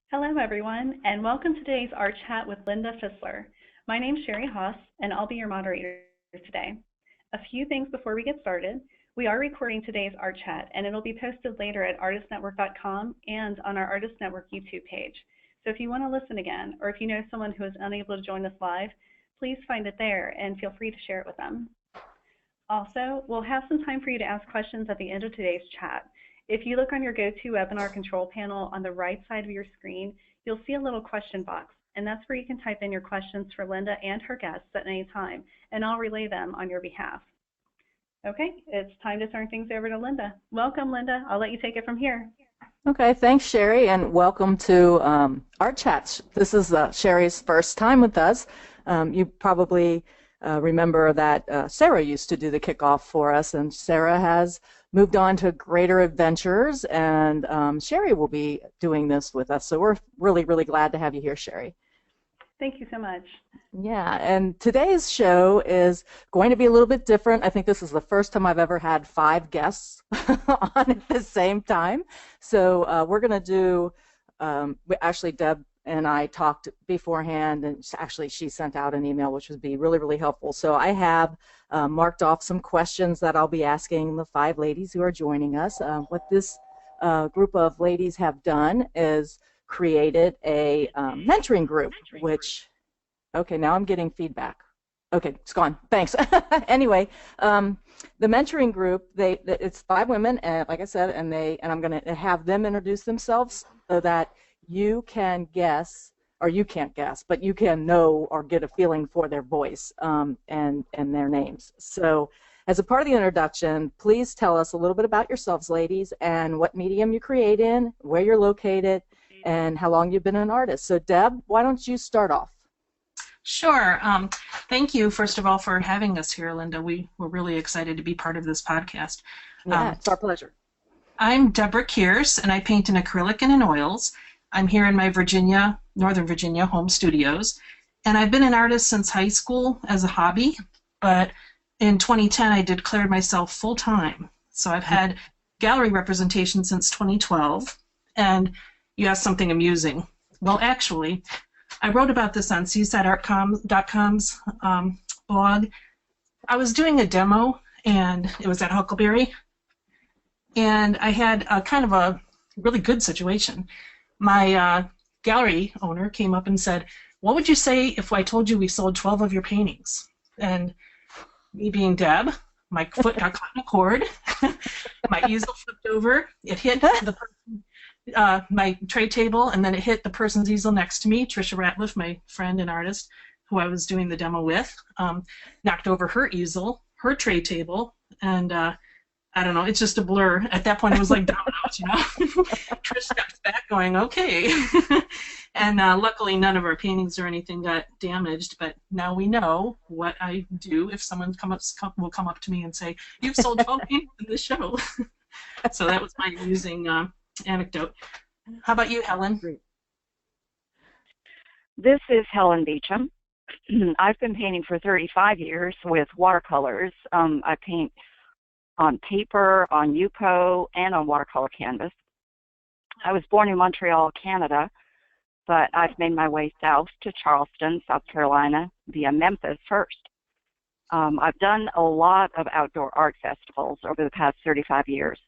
Hello, everyone, and welcome to today's Art Chat with Linda Fisler. My name's Sherry Haas, and I'll be your moderator today. A few things before we get started. We are recording today's Art Chat, and it'll be posted later at artistnetwork.com and on our Artist Network YouTube page. So if you want to listen again, or if you know someone who is unable to join us live, please find it there and feel free to share it with them. Also, we'll have some time for you to ask questions at the end of today's chat. If you look on your GoToWebinar control panel on the right side of your screen, you'll see a little question box, and that's where you can type in your questions for Linda and her guests at any time, and I'll relay them on your behalf. Okay, it's time to turn things over to Linda. Welcome, Linda. I'll let you take it from here. Okay, thanks, Sherry, and welcome to Art Chats. This is Sherry's first time with us. You probably remember that Sarah used to do the kickoff for us, and Sarah has moved on to greater adventures, and Sherry will be doing this with us. So we're really, really glad to have you here, Sherry. Thank you so much. Yeah, and today's show is going to be a little bit different. I think this is the first time I've ever had 5 guests on at the same time. So we're going to do, actually Deb and I talked beforehand, and actually she sent out an email which would be really, really helpful. So I have marked off some questions that I'll be asking the 5 ladies who are joining us. What this group of ladies have done is created a mentoring group, which, okay, now I'm getting feedback. Okay, it's gone. Thanks. Anyway, the mentoring group, it's 5 women, and like I said, and I'm going to have them introduce themselves so that you can guess, or you can't guess, but you can know or get a feeling for their voice and their names. So as a part of the introduction, please tell us a little bit about yourselves, ladies, and what medium you create in, where you're located, and how long you've been an artist. So Deb, why don't you start off? Sure. Thank you, first of all, for having us here, Linda. We're really excited to be part of this podcast. Yeah, it's our pleasure. I'm Debra Keirce, and I paint in acrylic and in oils. I'm here in my Northern Virginia home studios, and I've been an artist since high school as a hobby, but in 2010 I declared myself full-time. So I've had gallery representation since 2012, and you asked something amusing. Well, actually, I wrote about this on seasideart.com's blog. I was doing a demo, and it was at Huckleberry, and I had a kind of a really good situation. My gallery owner came up and said, "What would you say if I told you we sold 12 of your paintings?" And me being Deb, my foot got caught in a cord, my easel flipped over, it hit the person, my tray table, and then it hit the person's easel next to me, Trisha Ratliff, my friend and artist, who I was doing the demo with, knocked over her easel, her tray table, and I don't know, it's just a blur. At that point, it was like dominoes, you know? Trish steps back going, okay. And luckily, none of our paintings or anything got damaged, but now we know what I do if someone will come up to me and say, "You've sold 12 paintings in this show." So that was my amusing anecdote. How about you, Helen? This is Helen Beacham. I've been painting for 35 years with watercolors. I paint on paper, on Yupo, and on watercolor canvas. I was born in Montreal, Canada, but I've made my way south to Charleston, South Carolina, via Memphis first. I've done a lot of outdoor art festivals over the past 35 years,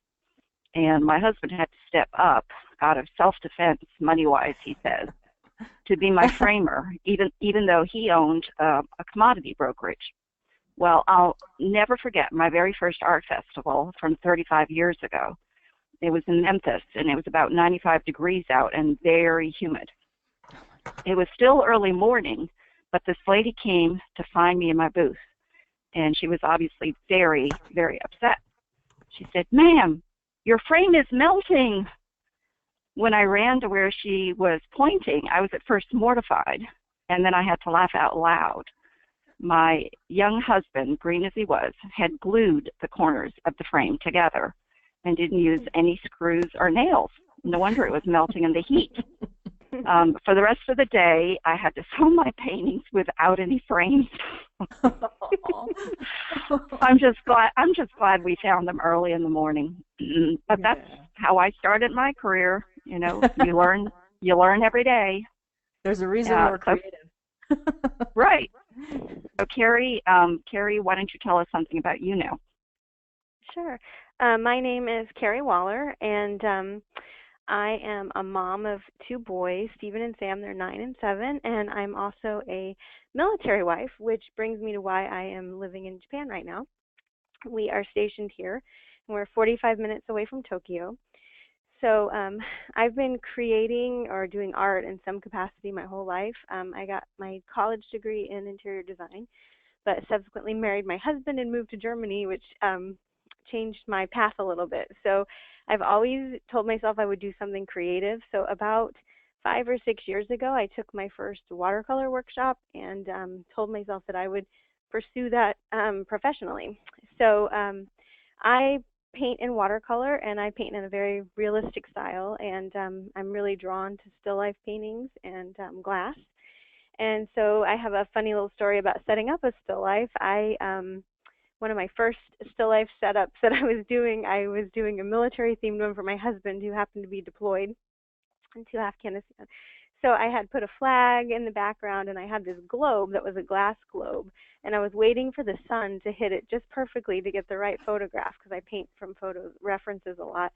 and my husband had to step up out of self-defense, money-wise, he says, to be my framer, even though he owned a commodity brokerage. Well, I'll never forget my very first art festival from 35 years ago. It was in Memphis, and it was about 95 degrees out and very humid. It was still early morning, but this lady came to find me in my booth, and she was obviously very, very upset. She said, "Ma'am, your frame is melting." When I ran to where she was pointing, I was at first mortified, and then I had to laugh out loud. My young husband, green as he was, had glued the corners of the frame together and didn't use any screws or nails. No wonder it was melting in the heat. For the rest of the day, I had to sell my paintings without any frames. I'm just glad we found them early in the morning. But that's how I started my career. You know, you learn You learn every day. There's a reason Yeah, we're creative. right. So Carrie, why don't you tell us something about you now? Sure. My name is Carrie Waller, and I am a mom of 2 boys, Stephen and Sam. They're 9 and 7, and I'm also a military wife, which brings me to why I am living in Japan right now. We are stationed here, and we're 45 minutes away from Tokyo. So I've been creating or doing art in some capacity my whole life. I got my college degree in interior design, but subsequently married my husband and moved to Germany, which changed my path a little bit. So I've always told myself I would do something creative. So about 5 or 6 years ago, I took my first watercolor workshop and told myself that I would pursue that professionally. So I paint in watercolor, and I paint in a very realistic style, and I'm really drawn to still life paintings and glass. And so I have a funny little story about setting up a still life. One of my first still life setups that I was doing a military themed one for my husband, who happened to be deployed to Afghanistan. So I had put a flag in the background, and I had this globe that was a glass globe, and I was waiting for the sun to hit it just perfectly to get the right photograph, because I paint from photo references a lot.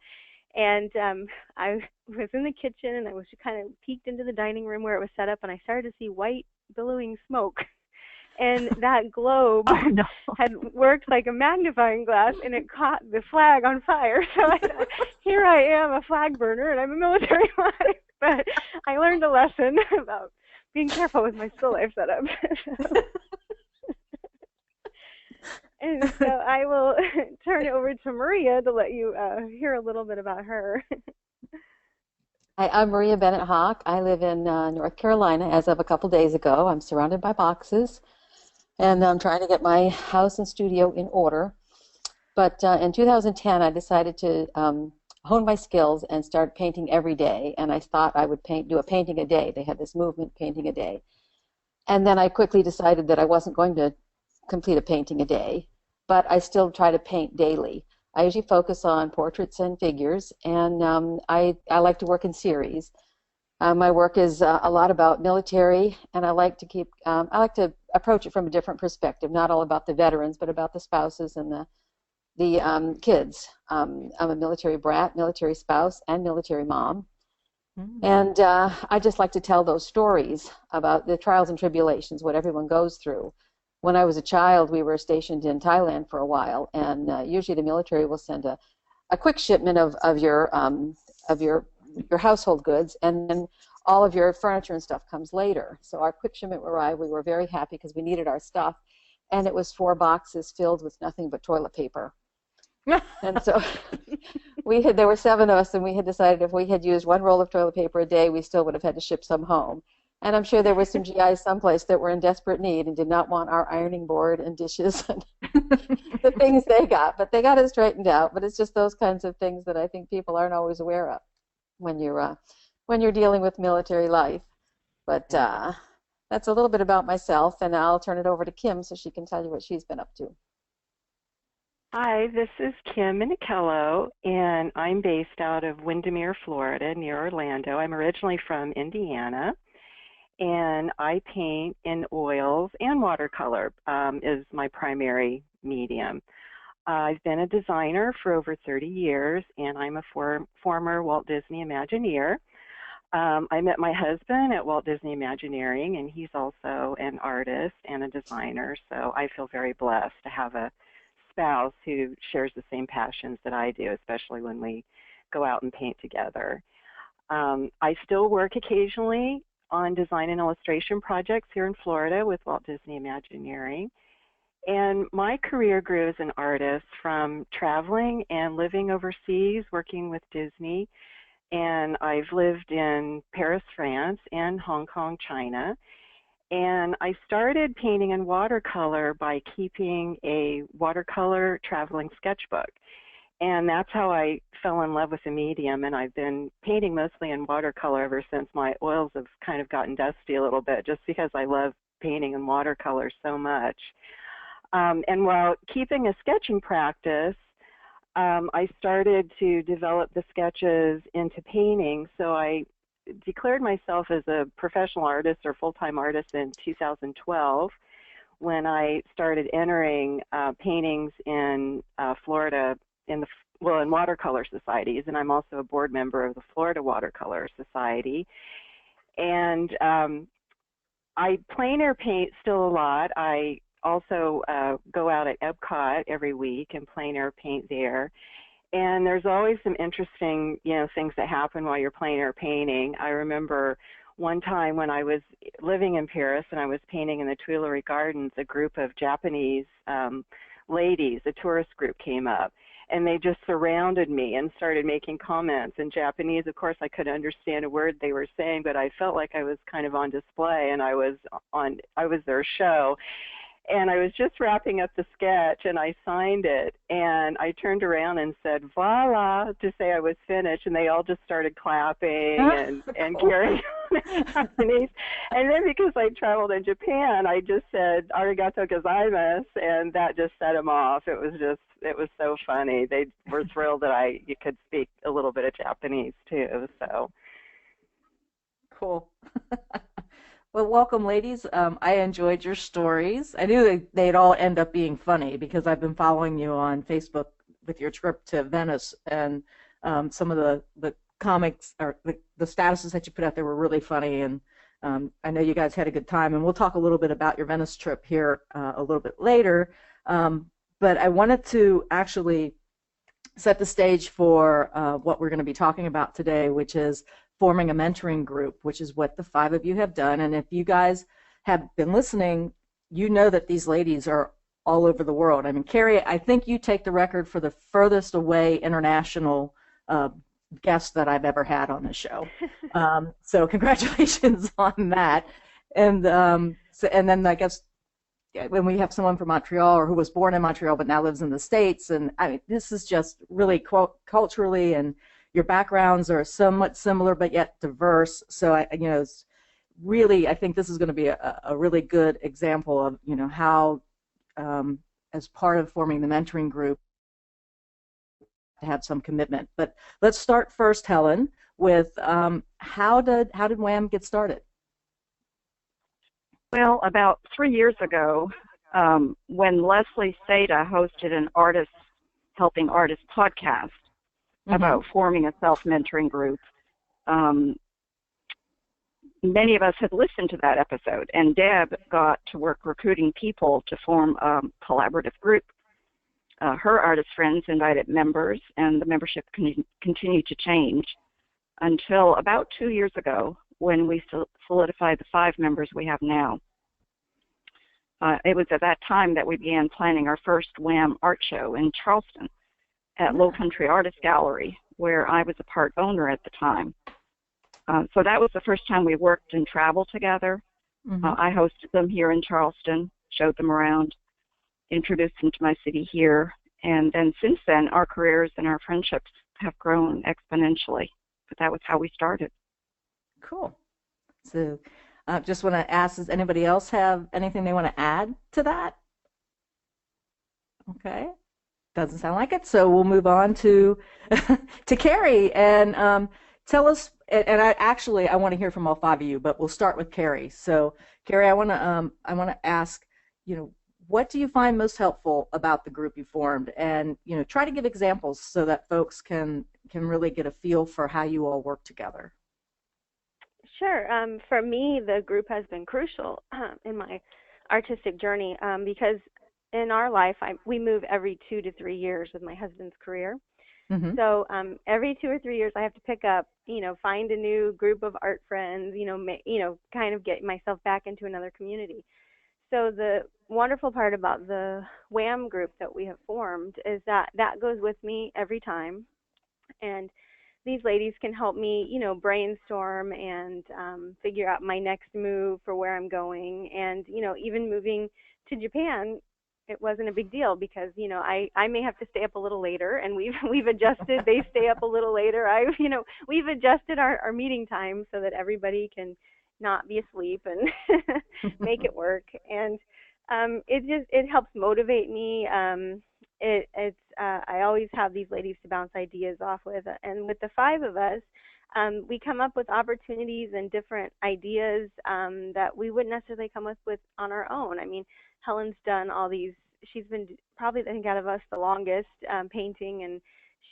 And I was in the kitchen, and I was kind of peeked into the dining room where it was set up, and I started to see white billowing smoke. And that globe had worked like a magnifying glass, and it caught the flag on fire. So I thought, here I am, a flag burner, and I'm a military wife. But I learned a lesson about being careful with my still life setup. And so I will turn it over to Maria to let you hear a little bit about her. Hi, I'm Maria Bennett Hock. I live in North Carolina as of a couple days ago. I'm surrounded by boxes, and I'm trying to get my house and studio in order. But in 2010, I decided to hone my skills and start painting every day. And I thought I would do a painting a day. They had this movement, painting a day. And then I quickly decided that I wasn't going to complete a painting a day, but I still try to paint daily. I usually focus on portraits and figures, and I like to work in series. My work is a lot about military, and I like to approach it from a different perspective, not all about the veterans, but about the spouses and the kids. I'm a military brat, military spouse, and military mom. Mm-hmm. And I just like to tell those stories about the trials and tribulations, what everyone goes through. When I was a child, we were stationed in Thailand for a while, and usually the military will send a quick shipment of your household goods, and then all of your furniture and stuff comes later. So our quick shipment arrived. We were very happy because we needed our stuff, and it was 4 boxes filled with nothing but toilet paper. And so there were 7 of us, and we had decided if we had used 1 roll of toilet paper a day, we still would have had to ship some home. And I'm sure there were some GIs someplace that were in desperate need and did not want our ironing board and dishes and the things they got. But they got it straightened out. But it's just those kinds of things that I think people aren't always aware of when you're dealing with military life. But that's a little bit about myself, and I'll turn it over to Kim so she can tell you what she's been up to. Hi, this is Kim Minichiello, and I'm based out of Windermere, Florida, near Orlando. I'm originally from Indiana, and I paint in oils and watercolor is my primary medium. I've been a designer for over 30 years, and I'm a former Walt Disney Imagineer. I met my husband at Walt Disney Imagineering, and he's also an artist and a designer, so I feel very blessed to have a spouse who shares the same passions that I do, especially when we go out and paint together. I still work occasionally on design and illustration projects here in Florida with Walt Disney Imagineering. And my career grew as an artist from traveling and living overseas, working with Disney. And I've lived in Paris, France, and Hong Kong, China. And I started painting in watercolor by keeping a watercolor traveling sketchbook. And that's how I fell in love with the medium, and I've been painting mostly in watercolor ever since. My oils have kind of gotten dusty a little bit just because I love painting in watercolor so much. And while keeping a sketching practice, I started to develop the sketches into painting. So I declared myself as a professional artist or full-time artist in 2012 when I started entering paintings in Florida in watercolor societies, and I'm also a board member of the Florida Watercolor Society. And I plein air paint still a lot. I also go out at Epcot every week and plein air paint there. And there's always some interesting, things that happen while you're plein air painting. I remember one time when I was living in Paris and I was painting in the Tuileries Gardens, a group of Japanese ladies, a tourist group, came up. And they just surrounded me and started making comments in Japanese. Of course, I couldn't understand a word they were saying, but I felt like I was kind of on display, and I was their show. And I was just wrapping up the sketch, and I signed it. And I turned around and said, voila, to say I was finished. And they all just started clapping and carrying on in Japanese. And then because I traveled in Japan, I just said, arigato gozaimasu, and that just set them off. It was so funny. They were thrilled that you could speak a little bit of Japanese, too. So cool. Well, welcome, ladies. I enjoyed your stories. I knew they'd all end up being funny because I've been following you on Facebook with your trip to Venice, and some of the comics or the statuses that you put out there were really funny, and I know you guys had a good time, and we'll talk a little bit about your Venice trip here a little bit later. But I wanted to actually set the stage for what we're going to be talking about today, which is forming a mentoring group, which is what the 5 of you have done. And if you guys have been listening, you know that these ladies are all over the world. I mean, Carrie, I think you take the record for the furthest away international guest that I've ever had on the show. So congratulations on that. And then I guess when we have someone from Montreal or who was born in Montreal but now lives in the States, and I mean, this is just really culturally, and your backgrounds are somewhat similar but yet diverse. So it's really, I think this is going to be a really good example of how as part of forming the mentoring group to have some commitment. But let's start first, Helen, with how did WAM get started? Well, about 3 years ago, when Leslie Seda hosted an Helping Artists podcast about forming a self-mentoring group, many of us had listened to that episode, and Deb got to work recruiting people to form a collaborative group. Her artist friends invited members, and the membership continued to change until about 2 years ago, when we solidified the 5 members we have now. It was at that time that we began planning our first WAM art show in Charleston at Low Country Artist Gallery, where I was a part owner at the time. So that was the first time we worked and traveled together. I hosted them here in Charleston, showed them around, introduced them to my city here, and then since then our careers and our friendships have grown exponentially. But that was how we started. Cool. So just want to ask, does anybody else have anything they want to add to that? Okay. Doesn't sound like it. So we'll move on to Carrie, and tell us, and I want to hear from all 5 of you, but we'll start with Carrie. So Carrie, I want to ask, what do you find most helpful about the group you formed? And try to give examples so that folks can really get a feel for how you all work together. Sure. For me, the group has been crucial in my artistic journey because in our life, we move every 2 to 3 years with my husband's career. So every 2 or 3 years, I have to pick up, find a new group of art friends, kind of get myself back into another community. So the wonderful part about the WAM group that we have formed is that goes with me every time, and these ladies can help me, brainstorm and figure out my next move for where I'm going. And, even moving to Japan, it wasn't a big deal because, I may have to stay up a little later, and we've adjusted. They stay up a little later. We've adjusted our meeting time so that everybody can not be asleep and make it work. And it helps motivate me. It's I always have these ladies to bounce ideas off with. And with the 5 of us, we come up with opportunities and different ideas that we wouldn't necessarily come up with on our own. I mean, Helen's done all these, she's been probably, I think, out of us the longest painting, and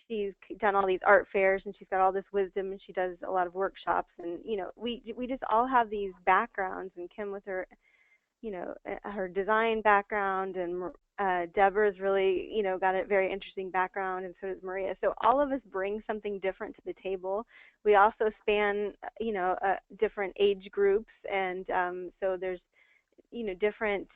she's done all these art fairs, and she's got all this wisdom, and she does a lot of workshops. And, you know, we just all have these backgrounds, and Kim with her, you know, her design background, and Debra's really, you know, got a very interesting background, and so does Maria. So all of us bring something different to the table. We also span, you know, different age groups, and so there's, you know, different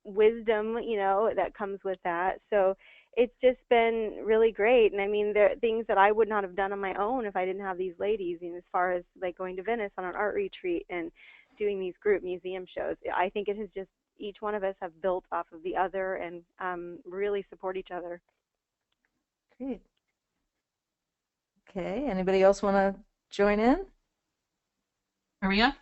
wisdom, you know, that comes with that. So it's just been really great. And I mean, there are things that I would not have done on my own if I didn't have these ladies, you know, as far as like going to Venice on an art retreat and doing these group museum shows. I think it has just, each one of us have built off of the other and really support each other. Great. Okay, anybody else want to join in? Maria?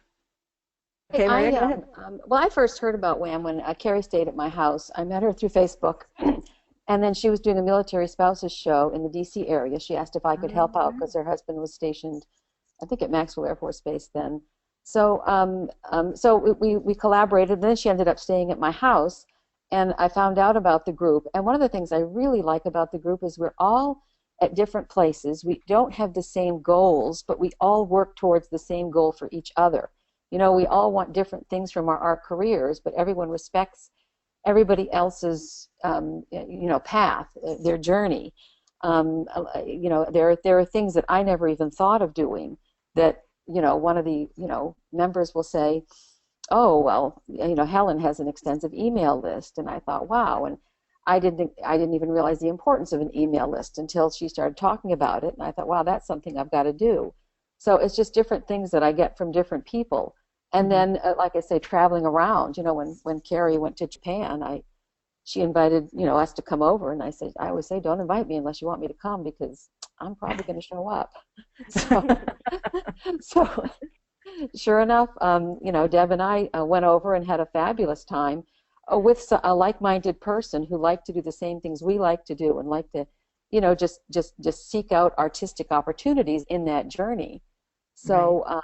Okay, Maria, go ahead. Well, I first heard about WAM when Carrie stayed at my house. I met her through Facebook, and then she was doing a military spouses show in the D.C. area. She asked if I could help out because her husband was stationed, I think, at Maxwell Air Force Base then. So, so we collaborated. And then she ended up staying at my house, and I found out about the group. And one of the things I really like about the group is we're all at different places. We don't have the same goals, but we all work towards the same goal for each other. You know, we all want different things from our careers, but everyone respects everybody else's, you know, path, their journey. You know, there are things that I never even thought of doing that, you know, one of the, you know, members will say, oh, well, you know, Helen has an extensive email list. And I thought, wow. And I didn't even realize the importance of an email list until she started talking about it. And I thought, wow, that's something I've got to do. So it's just different things that I get from different people. And then, like I say, traveling around, you know, when Carrie went to Japan, she invited, you know, us to come over. And I always say, don't invite me unless you want me to come, because I'm probably going to show up. So sure enough, you know, Deb and I went over and had a fabulous time with a like-minded person who liked to do the same things we like to do and like to, you know, just seek out artistic opportunities in that journey. So,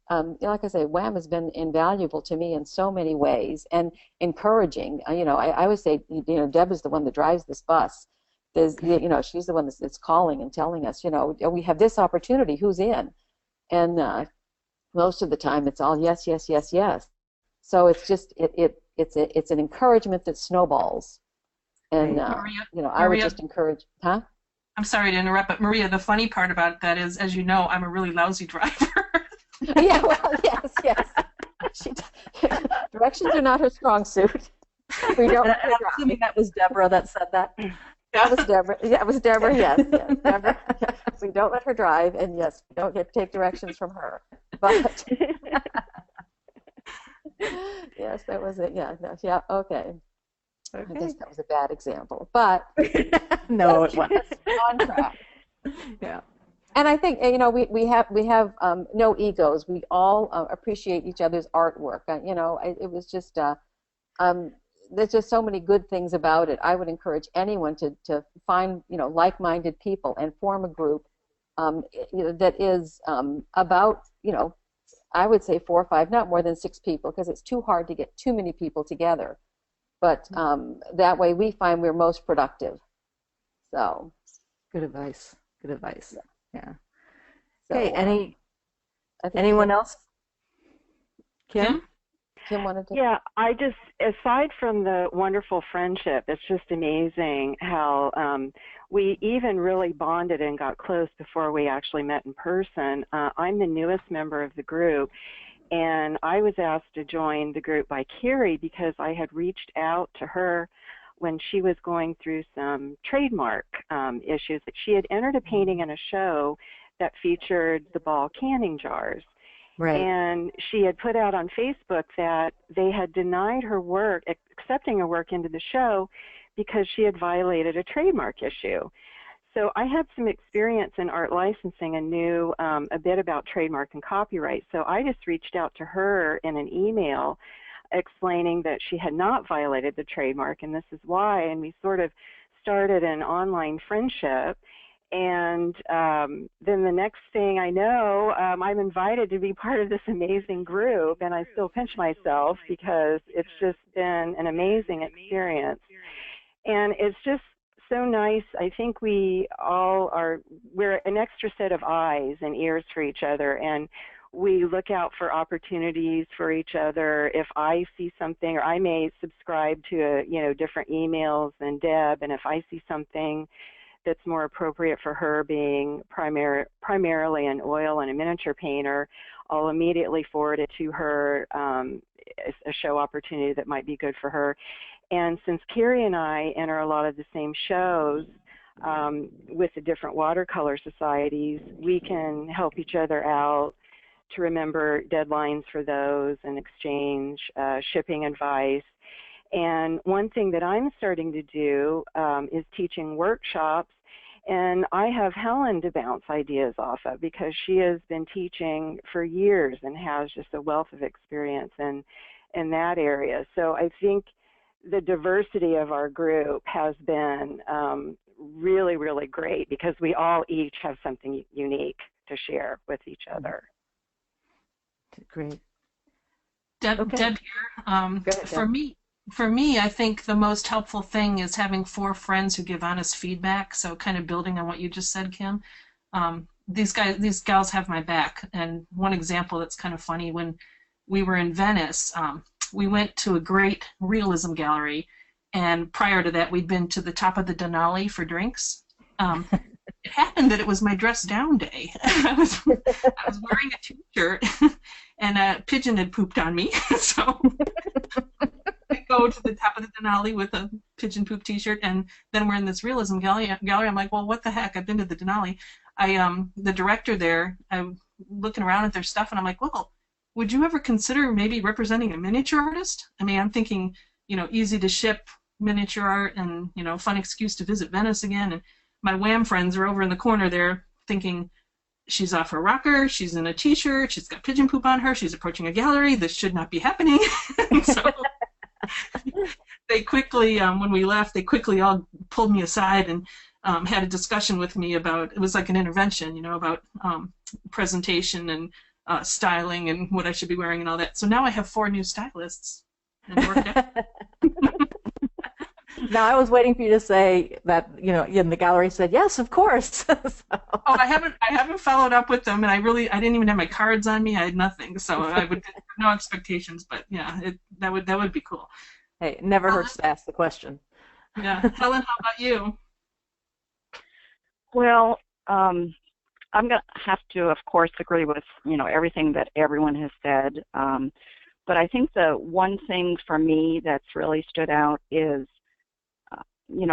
like I say, WAM has been invaluable to me in so many ways and encouraging. You know, I always say, you know, Deb is the one that drives this bus. You know, she's the one that's calling and telling us, you know, we have this opportunity, who's in? And most of the time it's all yes, yes, yes, yes. So it's just, it's an encouragement that snowballs. And, Maria, you know, I would just encourage, huh? I'm sorry to interrupt, but Maria, the funny part about that is, as you know, I'm a really lousy driver. Yeah, well, yes. Directions are not her strong suit. We don't. I'm assuming that was Debra that said that. That was Debra. Yeah, it was Debra. Yes, Debra. We don't let her drive, and yes, we don't get to take directions from her. But yes, that was it. Yeah, no, yeah, okay. I guess that was a bad example, but no, it wasn't. On track. Yeah. And I think, you know, we have no egos. We all appreciate each other's artwork. You know, it was just there's just so many good things about it. I would encourage anyone to find, you know, like-minded people and form a group that is about, you know, I would say 4 or 5, not more than 6 people, because it's too hard to get too many people together. But that way we find we're most productive. So. Good advice. Good advice. Yeah. So, okay. Anyone else? Kim? Kim wanted to. Yeah, I just, aside from the wonderful friendship, it's just amazing how we even really bonded and got close before we actually met in person. I'm the newest member of the group, and I was asked to join the group by Carrie because I had reached out to her when she was going through some trademark issues. That she had entered a painting in a show that featured the ball canning jars. Right. And she had put out on Facebook that they had denied her work, accepting her work into the show, because she had violated a trademark issue. So I had some experience in art licensing and knew a bit about trademark and copyright. So I just reached out to her in an email explaining that she had not violated the trademark and this is why, and we sort of started an online friendship. And then the next thing I know, I'm invited to be part of this amazing group, and I still pinch myself because it's just been an amazing experience. And it's just so nice. I think we're an extra set of eyes and ears for each other, and we look out for opportunities for each other. If I see something, or I may subscribe to different emails than Deb, and if I see something that's more appropriate for her, being primarily an oil and a miniature painter, I'll immediately forward it to her as a show opportunity that might be good for her. And since Carrie and I enter a lot of the same shows with the different watercolor societies, we can help each other out to remember deadlines for those and exchange shipping advice. And one thing that I'm starting to do is teaching workshops, and I have Helen to bounce ideas off of because she has been teaching for years and has just a wealth of experience in that area. So I think the diversity of our group has been really, really great because we all each have something unique to share with each other. Great. Deb here. Go ahead, Deb. For me, I think the most helpful thing is having 4 friends who give honest feedback. So kind of building on what you just said, Kim. These gals have my back. And one example that's kind of funny, when we were in Venice, we went to a great realism gallery. And prior to that, we'd been to the top of the Denali for drinks. It happened that it was my dress down day. I was wearing a t-shirt, and a pigeon had pooped on me. So I go to the top of the Denali with a pigeon poop t-shirt, and then we're in this realism gallery. I'm like, well, what the heck? I've been to the Denali. The director there, I'm looking around at their stuff, and I'm like, well, would you ever consider maybe representing a miniature artist? I mean, I'm thinking, easy to ship miniature art, and fun excuse to visit Venice again. And my WAM friends are over in the corner there thinking, she's off her rocker, she's in a t-shirt, she's got pigeon poop on her, she's approaching a gallery, this should not be happening. So they quickly, when we left, they quickly all pulled me aside and had a discussion with me about, it was like an intervention, about presentation and styling and what I should be wearing and all that. So now I have 4 new stylists. And worked out. Now, I was waiting for you to say that, in the gallery said, yes, of course. So. Oh, I haven't followed up with them, and I didn't even have my cards on me. I had nothing, so I would have no expectations, but yeah, that would be cool. Hey, it never hurts to ask the question. Yeah. Helen, how about you? Well, I'm going to have to, of course, agree with, everything that everyone has said. But I think the one thing for me that's really stood out is,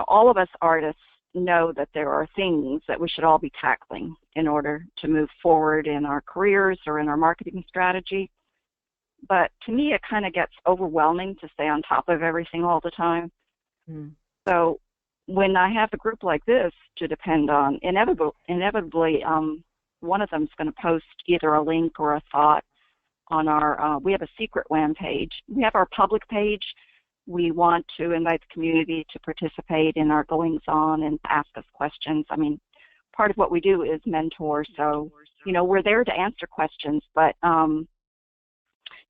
all of us artists know that there are things that we should all be tackling in order to move forward in our careers or in our marketing strategy. But to me, it kind of gets overwhelming to stay on top of everything all the time. Mm. So when I have a group like this to depend on, inevitably, one of them is going to post either a link or a thought on our, we have a secret WAM page. We have our public page. We want to invite the community to participate in our goings-on and ask us questions. I mean, part of what we do is mentor, so, we're there to answer questions. But,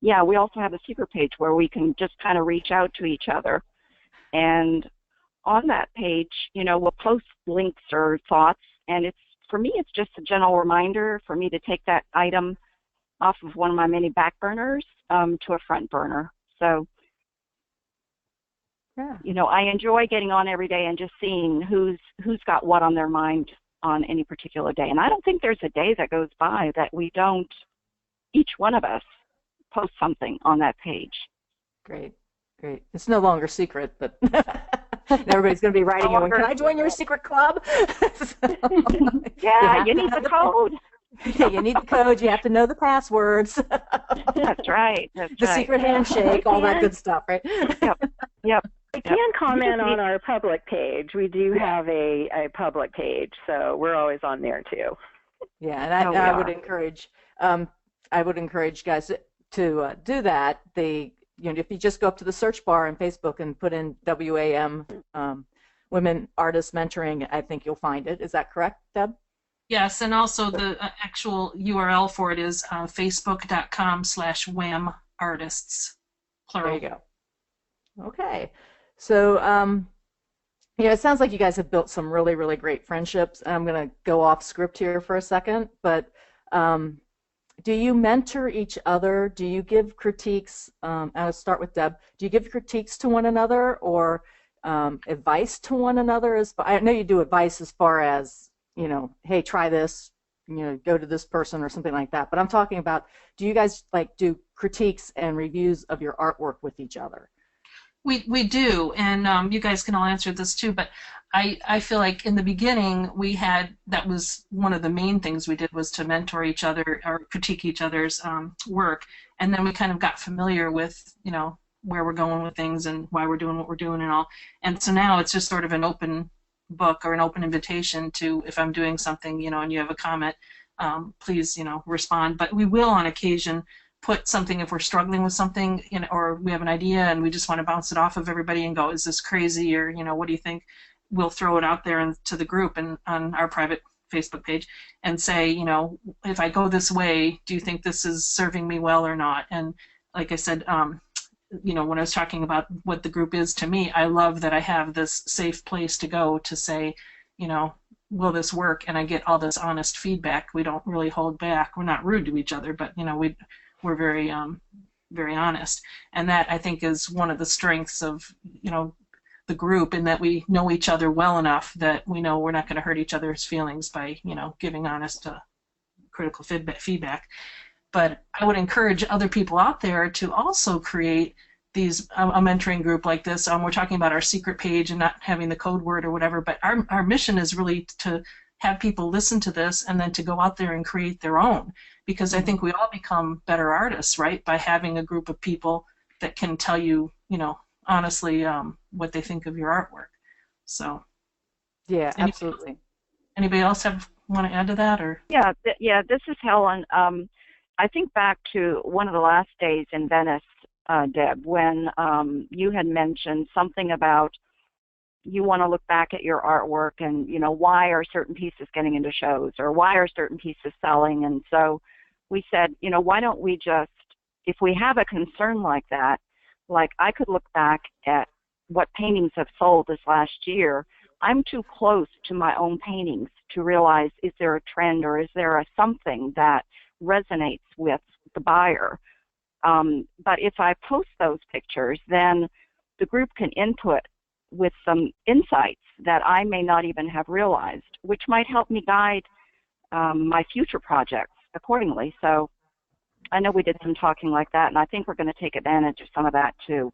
yeah, we also have a secret page where we can just kind of reach out to each other. And on that page, we'll post links or thoughts, and for me, it's just a general reminder for me to take that item off of one of my many back burners to a front burner. So, yeah. I enjoy getting on every day and just seeing who's got what on their mind on any particular day. And I don't think there's a day that goes by that we don't, each one of us, post something on that page. Great. It's no longer secret, but everybody's going to be writing you, can I join your secret club? Yeah, you need the code. Yeah, you need the code. You have to know the passwords. That's right. The secret handshake, all that good stuff, right? Yep. I can comment on our public page. We do have a public page, so we're always on there too. Yeah, and I would encourage guys to do that. If you just go up to the search bar on Facebook and put in WAM Women Artists Mentoring, I think you'll find it. Is that correct, Deb? Yes, and also the actual URL for it is facebook.com/WAM artists, plural. There you go. Okay. So, yeah, it sounds like you guys have built some really, really great friendships. I'm going to go off script here for a second, but do you mentor each other? Do you give critiques? I'll start with Deb. Do you give critiques to one another or advice to one another? I know you do advice as far as, you know, hey, try this, you know, go to this person or something like that. But I'm talking about, do you guys like do critiques and reviews of your artwork with each other? We do, and you guys can all answer this too, but I feel like in the beginning that was one of the main things we did, was to mentor each other or critique each other's work, and then we kind of got familiar with, you know, where we're going with things and why we're doing what we're doing and all, and so now it's just sort of an open book or an open invitation to, if I'm doing something, you know, and you have a comment, please, you know, respond. But we will on occasion put something, if we're struggling with something, you know, or we have an idea and we just want to bounce it off of everybody and go, is this crazy, or, you know, what do you think? We'll throw it out there to the group and on our private Facebook page and say, you know, if I go this way, do you think this is serving me well or not? And like I said, you know, when I was talking about what the group is to me, I love that I have this safe place to go to say, you know, will this work? And I get all this honest feedback. We don't really hold back. We're not rude to each other, but, you know, we're very, very honest. And that, I think, is one of the strengths of, you know, the group, in that we know each other well enough that we know we're not going to hurt each other's feelings by, you know, giving honest, critical feedback. But I would encourage other people out there to also create these a mentoring group like this. We're talking about our secret page and not having the code word or whatever, but our mission is really to have people listen to this and then to go out there and create their own, because I think we all become better artists, right, by having a group of people that can tell you, you know, honestly, what they think of your artwork. So yeah, absolutely. Anybody else want to add to that? Or yeah, this is Helen. I think back to one of the last days in Venice, Deb, when you had mentioned something about you want to look back at your artwork and, you know, why are certain pieces getting into shows, or why are certain pieces selling? And so we said, you know, why don't we just, if we have a concern like that, like I could look back at what paintings have sold this last year. I'm too close to my own paintings to realize, is there a trend or is there a something that resonates with the buyer? But if I post those pictures, then the group can input with some insights that I may not even have realized, which might help me guide my future projects accordingly. So I know we did some talking like that, and I think we're going to take advantage of some of that too.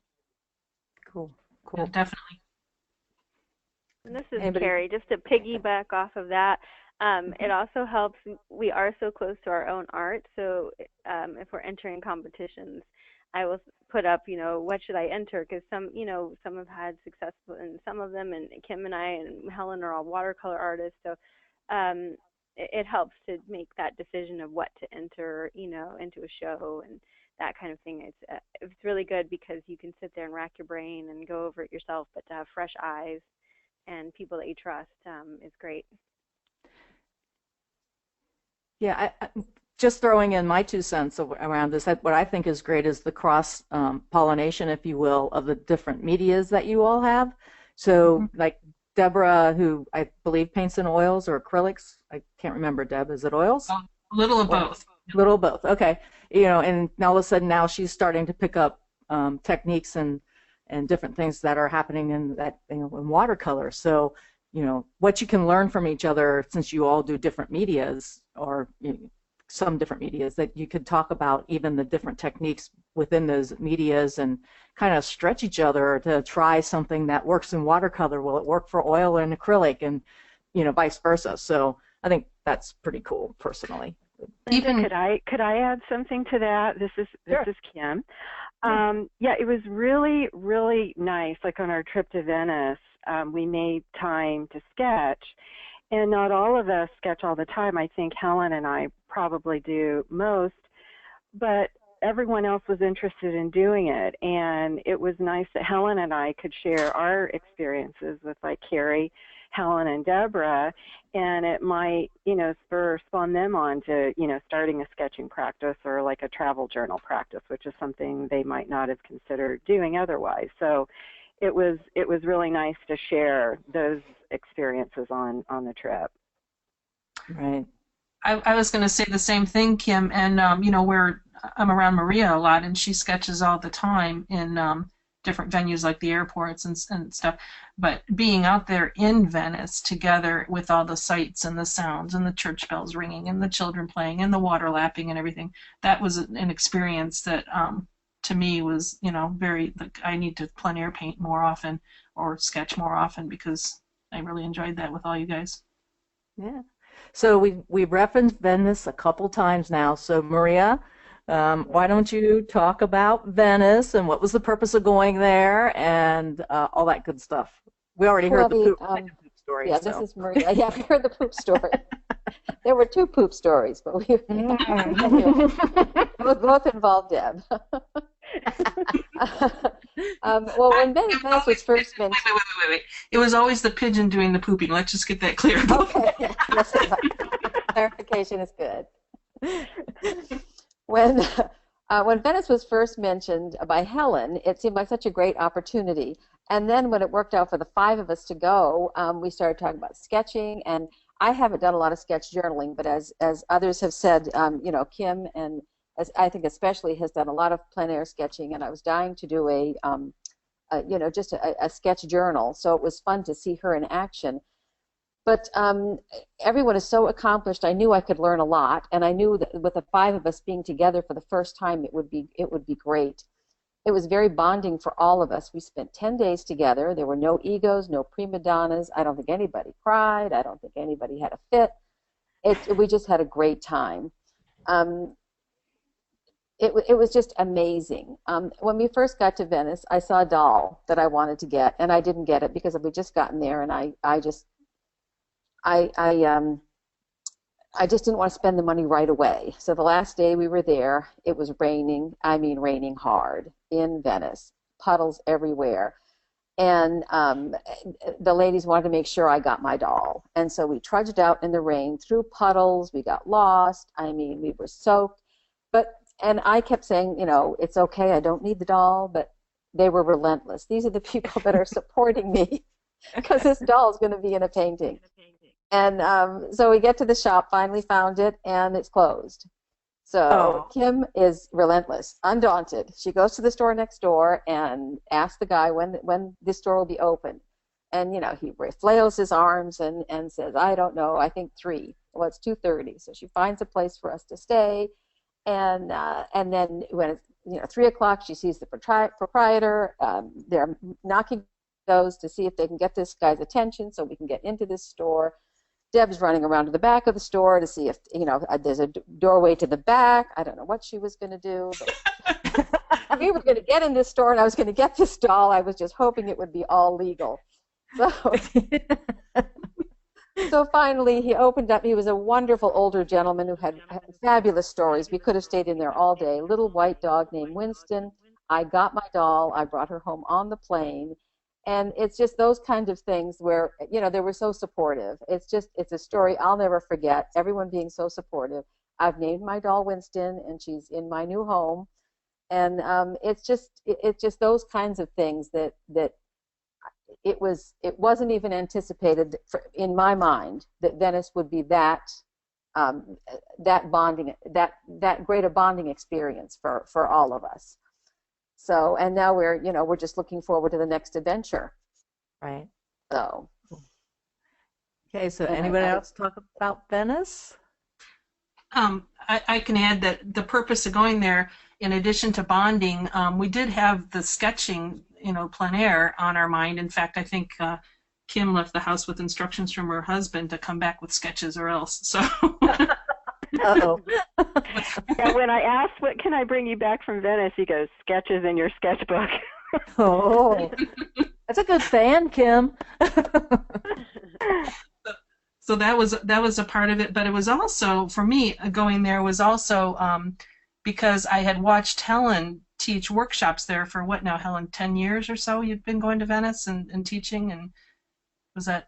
Cool. yeah, definitely. And this is Carrie. Just to piggyback off of that, it also helps. We are so close to our own art, so if we're entering competitions, I will put up, you know, what should I enter? Because some, you know, some have had success in some of them, and Kim and I and Helen are all watercolor artists, so it helps to make that decision of what to enter, you know, into a show and that kind of thing. It's really good because you can sit there and rack your brain and go over it yourself, but to have fresh eyes and people that you trust is great. Yeah, just throwing in my 2 cents around this, what I think is great is the cross pollination, if you will, of the different medias that you all have. So like Debra, who I believe paints in oils or acrylics. I can't remember, Deb. Is it oils? A little of both. Little of both. Okay. You know, and all of a sudden now she's starting to pick up techniques and different things that are happening in that, you know, in watercolor. So, you know, what you can learn from each other, since you all do different medias, or you know, some different medias, that you could talk about even the different techniques within those medias and kind of stretch each other to try something that works in watercolor. Will it work for oil and acrylic, and, you know, vice versa. So I think that's pretty cool, personally. Even could I add something to that? This is Kim. Yeah, it was really, really nice. Like on our trip to Venice, we made time to sketch, and not all of us sketch all the time. I think Helen and I probably do most, but everyone else was interested in doing it, and it was nice that Helen and I could share our experiences with like Carrie, Helen, and Debra, and it might, spawn them on to, starting a sketching practice or like a travel journal practice, which is something they might not have considered doing otherwise. So it was really nice to share those experiences on the trip. Right. I was going to say the same thing, Kim, and where I'm around Maria a lot, and she sketches all the time in different venues like the airports and stuff. But being out there in Venice together with all the sights and the sounds and the church bells ringing and the children playing and the water lapping and everything, that was an experience that to me was, very, like, I need to plein air paint more often or sketch more often because I really enjoyed that with all you guys. Yeah. So we've referenced Venice a couple times now. So Maria, why don't you talk about Venice and what was the purpose of going there and all that good stuff? We already heard the poop story. Yeah, so. This is Maria. Yeah, we heard the poop story. There were 2 poop stories, but we both involved Deb. Well, when Venice was first mentioned... Wait. It was always the pigeon doing the pooping. Let's just get that clear. Okay, yes, clarification is good. When Venice was first mentioned by Helen, it seemed like such a great opportunity. And then when it worked out for the 5 of us to go, we started talking about sketching. And I haven't done a lot of sketch journaling, but as others have said, Kim and I think especially has done a lot of plein air sketching, and I was dying to do just a sketch journal. So it was fun to see her in action. But everyone is so accomplished. I knew I could learn a lot, and I knew that with the 5 of us being together for the first time, it would be great. It was very bonding for all of us. We spent 10 days together. There were no egos, no prima donnas. I don't think anybody cried. I don't think anybody had a fit. We just had a great time. It was just amazing. When we first got to Venice, I saw a doll that I wanted to get, and I didn't get it because we just gotten there, and I just didn't want to spend the money right away. So the last day we were there, it was raining. I mean, raining hard in Venice, puddles everywhere. And the ladies wanted to make sure I got my doll. And so we trudged out in the rain through puddles. We got lost. I mean, we were soaked. And I kept saying, it's okay, I don't need the doll, but they were relentless. These are the people that are supporting me because this doll is going to be in a painting. And so we get to the shop, finally found it, and it's closed. So Kim is relentless, undaunted. She goes to the store next door and asks the guy when this store will be open. And, he flails his arms and says, I don't know, I think 3. Well, it's 2:30. So she finds a place for us to stay. And then when it's 3 o'clock, she sees the proprietor. They're knocking those to see if they can get this guy's attention so we can get into this store. Deb's running around to the back of the store to see if there's a doorway to the back. I don't know what she was going to do. But we were going to get in this store, and I was going to get this doll. I was just hoping it would be all legal. So finally, he opened up. He was a wonderful older gentleman who had fabulous stories. We could have stayed in there all day. Little white dog named Winston. I got my doll. I brought her home on the plane. And it's just those kind of things where, they were so supportive. It's a story I'll never forget, everyone being so supportive. I've named my doll Winston, and she's in my new home. And it's just those kinds of things that it wasn't even anticipated in my mind that Venice would be that bonding, that great a bonding experience for all of us. So, and now we're just looking forward to the next adventure. Right. So. Okay. So, anybody else talk about Venice? I can add that the purpose of going there, in addition to bonding, we did have the sketching, plein air on our mind. In fact, I think Kim left the house with instructions from her husband to come back with sketches or else. So. Uh-oh. Yeah, when I asked, what can I bring you back from Venice, he goes, sketches in your sketchbook. Oh, that's a good fan, Kim. So that was a part of it, but it was also, for me, going there was also because I had watched Helen teach workshops there for what now, Helen, 10 years or so you've been going to Venice and teaching, and was that,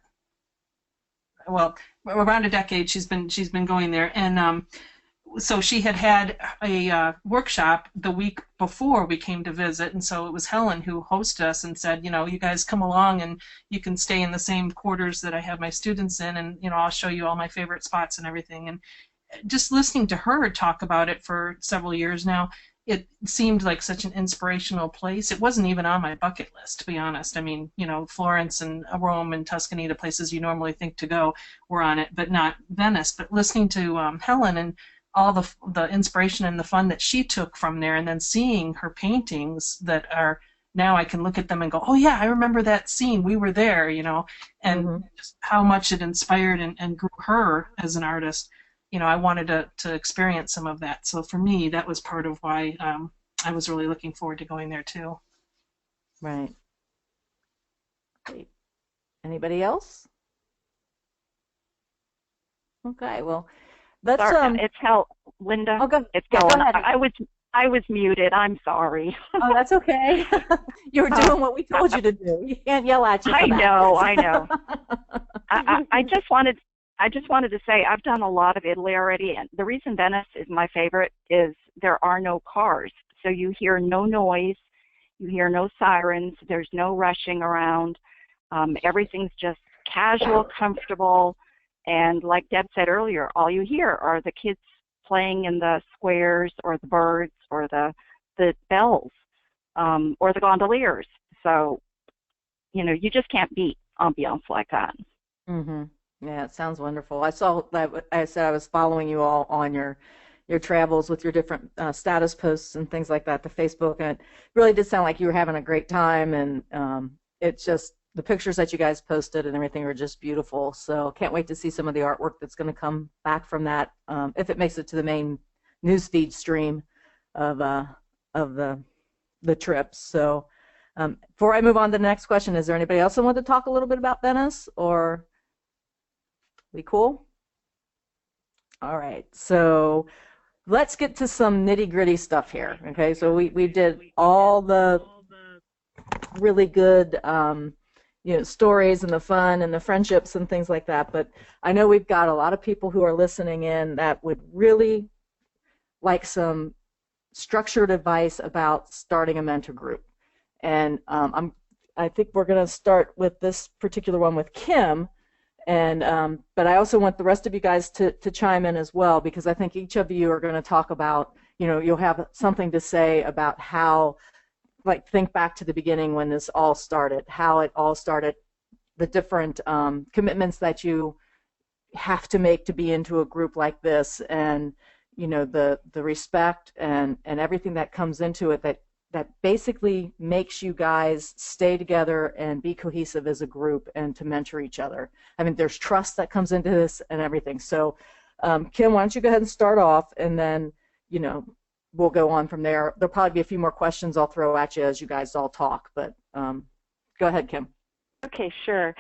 well, around a decade she's been going there. And so she had a workshop the week before we came to visit, and so it was Helen who hosted us and said, you know, you guys come along and you can stay in the same quarters that I have my students in, and you know, I'll show you all my favorite spots and everything. And just listening to her talk about it for several years now, it seemed like such an inspirational place. It wasn't even on my bucket list, to be honest. I mean, you know, Florence and Rome and Tuscany, the places you normally think to go, were on it, but not Venice. But listening to Helen and all the inspiration and the fun that she took from there, and then seeing her paintings that are now I can look at them and go, oh yeah, I remember that scene, we were there, you know, and just how much it inspired and grew her as an artist. You know, I wanted to experience some of that. So for me, that was part of why I was really looking forward to going there too. Right. Great. Anybody else? Okay, well, let's Sorry, it's Linda. Oh, it's yeah, going. go ahead. I was muted. I'm sorry. Oh, that's okay. You were doing what we told you to do. You can't yell at you for I that. I know. I just wanted to say I've done a lot of Italy already, and the reason Venice is my favorite is there are no cars, so you hear no noise, you hear no sirens, there's no rushing around. Everything's just casual, comfortable, and like Deb said earlier, all you hear are the kids playing in the squares, or the birds, or the bells, or the gondoliers. So, you know, you just can't beat ambiance like that. Mm-hmm. Yeah, it sounds wonderful. I saw that. I said I was following you all on your travels with your different status posts and things like that to Facebook, and it really did sound like you were having a great time. And it's just the pictures that you guys posted and everything are just beautiful. So can't wait to see some of the artwork that's going to come back from that, if it makes it to the main newsfeed stream of the trips. So before I move on to the next question, is there anybody else that want to talk a little bit about Venice, or we cool? All right, so let's get to some nitty-gritty stuff here. Okay, so we did all the really good you know, stories and the fun and the friendships and things like that, but I know we've got a lot of people who are listening in that would really like some structured advice about starting a mentor group. And I think we're going to start with this particular one with Kim. And but I also want the rest of you guys to chime in as well, because I think each of you are going to talk about, you know, you'll have something to say about how, like, think back to the beginning when this all started, how it all started, the different commitments that you have to make to be into a group like this, and, you know, the respect and everything that comes into it that basically makes you guys stay together and be cohesive as a group and to mentor each other. I mean, there's trust that comes into this and everything. So Kim, why don't you go ahead and start off, and then, you know, we'll go on from there. There'll probably be a few more questions I'll throw at you as you guys all talk, but go ahead, Kim. Okay, sure.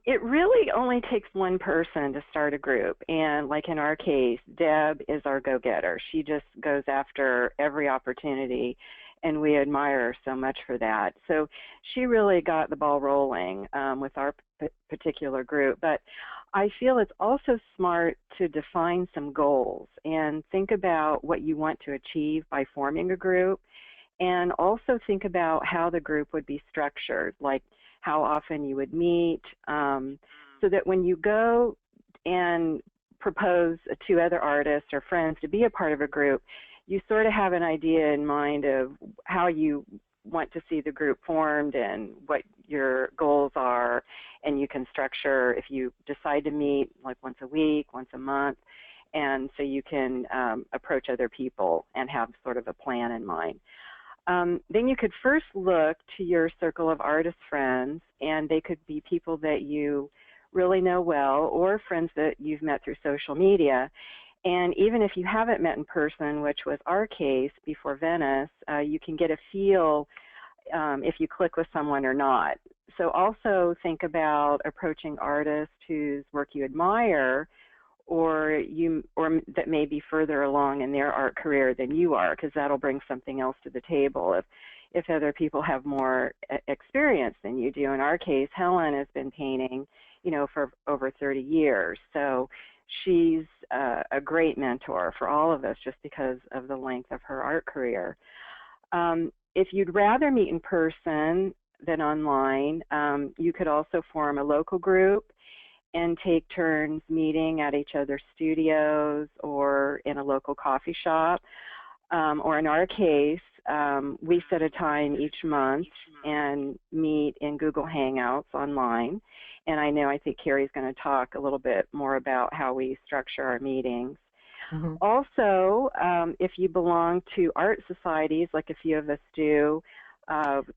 It really only takes one person to start a group, and like in our case, Deb is our go-getter. She just goes after every opportunity, and we admire her so much for that. So she really got the ball rolling with our particular group. But I feel it's also smart to define some goals and think about what you want to achieve by forming a group, and also think about how the group would be structured, like how often you would meet, so that when you go and propose to other artists or friends to be a part of a group, you sort of have an idea in mind of how you want to see the group formed and what your goals are, and you can structure if you decide to meet like once a week, once a month, and so you can approach other people and have sort of a plan in mind. Then you could first look to your circle of artist friends, and they could be people that you really know well or friends that you've met through social media. And even if you haven't met in person, which was our case before Venice, you can get a feel if you click with someone or not. So also think about approaching artists whose work you admire, or that may be further along in their art career than you are, because that'll bring something else to the table if other people have more experience than you do. In our case, Helen has been painting, for over 30 years, so she's a great mentor for all of us just because of the length of her art career. If you'd rather meet in person than online, you could also form a local group and take turns meeting at each other's studios or in a local coffee shop. Or in our case, we set a time each month and meet in Google Hangouts online. And I think Carrie's going to talk a little bit more about how we structure our meetings. Mm-hmm. Also, if you belong to art societies, like a few of us do,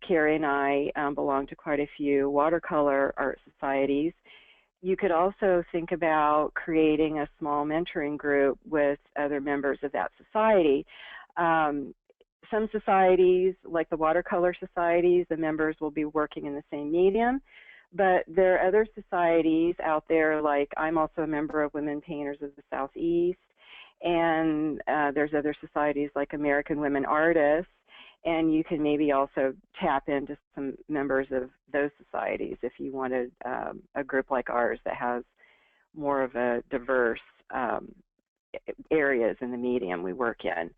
Carrie and I belong to quite a few watercolor art societies. You could also think about creating a small mentoring group with other members of that society. Some societies, like the watercolor societies, the members will be working in the same medium, but there are other societies out there, like I'm also a member of Women Painters of the Southeast, and there's other societies like American Women Artists, and you can maybe also tap into some members of those societies if you wanted a group like ours that has more of a diverse areas in the medium we work in.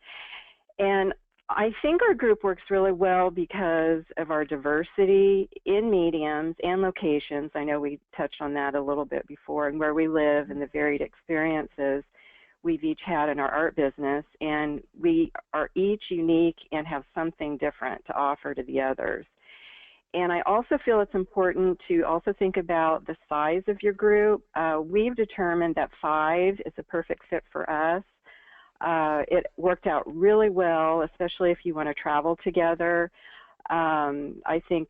And I think our group works really well because of our diversity in mediums and locations. I know we touched on that a little bit before, and where we live and the varied experiences we've each had in our art business, and we are each unique and have something different to offer to the others. And I also feel it's important to also think about the size of your group. We've determined that 5 is a perfect fit for us. It worked out really well, especially if you want to travel together. I think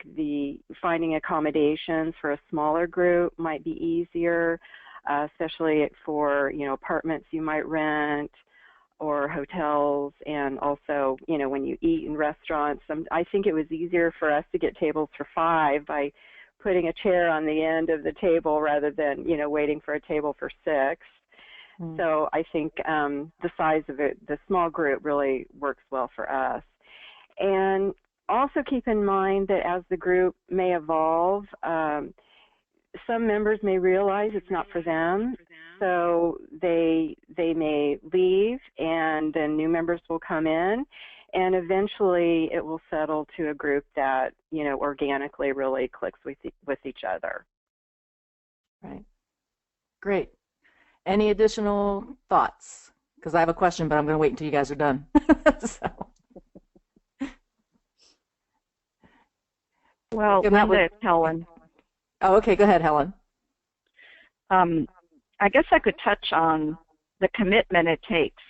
finding accommodations for a smaller group might be easier, especially for apartments you might rent or hotels, and also when you eat in restaurants. I think it was easier for us to get tables for 5 by putting a chair on the end of the table rather than waiting for a table for 6. So I think the size of it, the small group, really works well for us. And also keep in mind that as the group may evolve, some members may realize it's not for them, so they may leave, and then new members will come in, and eventually it will settle to a group that organically really clicks with each other. Right. Great. Any additional thoughts? Because I have a question, but I'm going to wait until you guys are done. Well, Linda, it's Helen. Oh, okay. Go ahead, Helen. I guess I could touch on the commitment it takes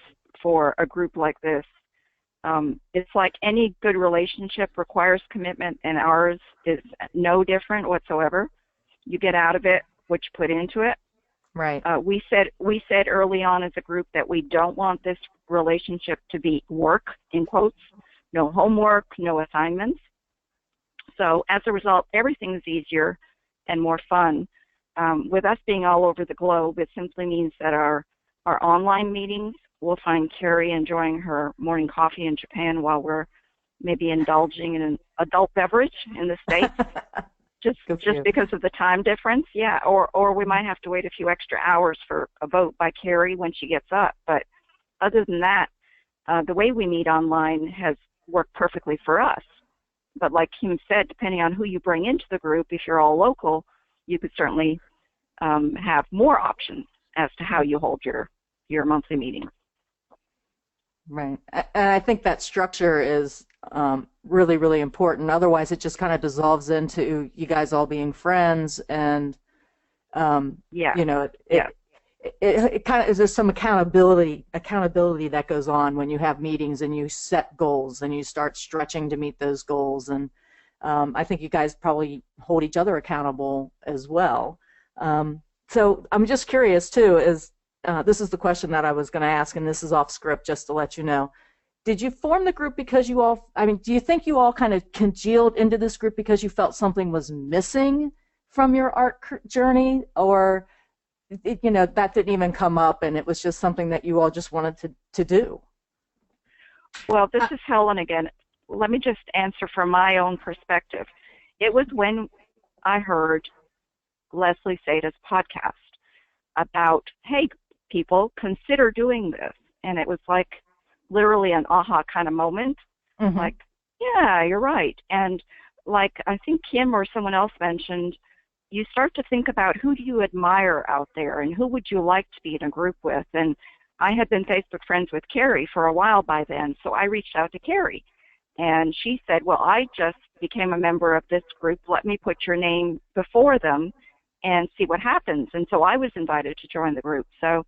for a group like this. It's like any good relationship requires commitment, and ours is no different whatsoever. You get out of it what you put into it. Right. We said early on as a group that we don't want this relationship to be work, in quotes, no homework, no assignments. So as a result, everything's easier and more fun. With us being all over the globe, it simply means that our online meetings, we'll find Carrie enjoying her morning coffee in Japan while we're maybe indulging in an adult beverage in the States. Just because of the time difference, yeah, or we might have to wait a few extra hours for a vote by Carrie when she gets up. But other than that, the way we meet online has worked perfectly for us. But like Kim said, depending on who you bring into the group, if you're all local, you could certainly have more options as to how you hold your monthly meetings. Right. And I think that structure is really, really important. Otherwise, it just kind of dissolves into you guys all being friends, and it kind of is there some accountability that goes on when you have meetings and you set goals and you start stretching to meet those goals. And I think you guys probably hold each other accountable as well. So I'm just curious too, this is the question that I was going to ask, and this is off script just to let you know. Did you form the group because you all, do you think you all kind of congealed into this group because you felt something was missing from your art journey? Or you know, that didn't even come up, and it was just something that you all just wanted to do? Well, this is Helen again. Let me just answer from my own perspective. It was when I heard Leslie Sada's podcast about, hey, people, consider doing this. And it was like literally an aha kind of moment. Mm-hmm. Like, yeah, you're right. And like I think Kim or someone else mentioned, you start to think about who do you admire out there and who would you like to be in a group with. And I had been Facebook friends with Carrie for a while by then, so I reached out to Carrie. And she said, well, I just became a member of this group. Let me put your name before them and see what happens. And so I was invited to join the group. So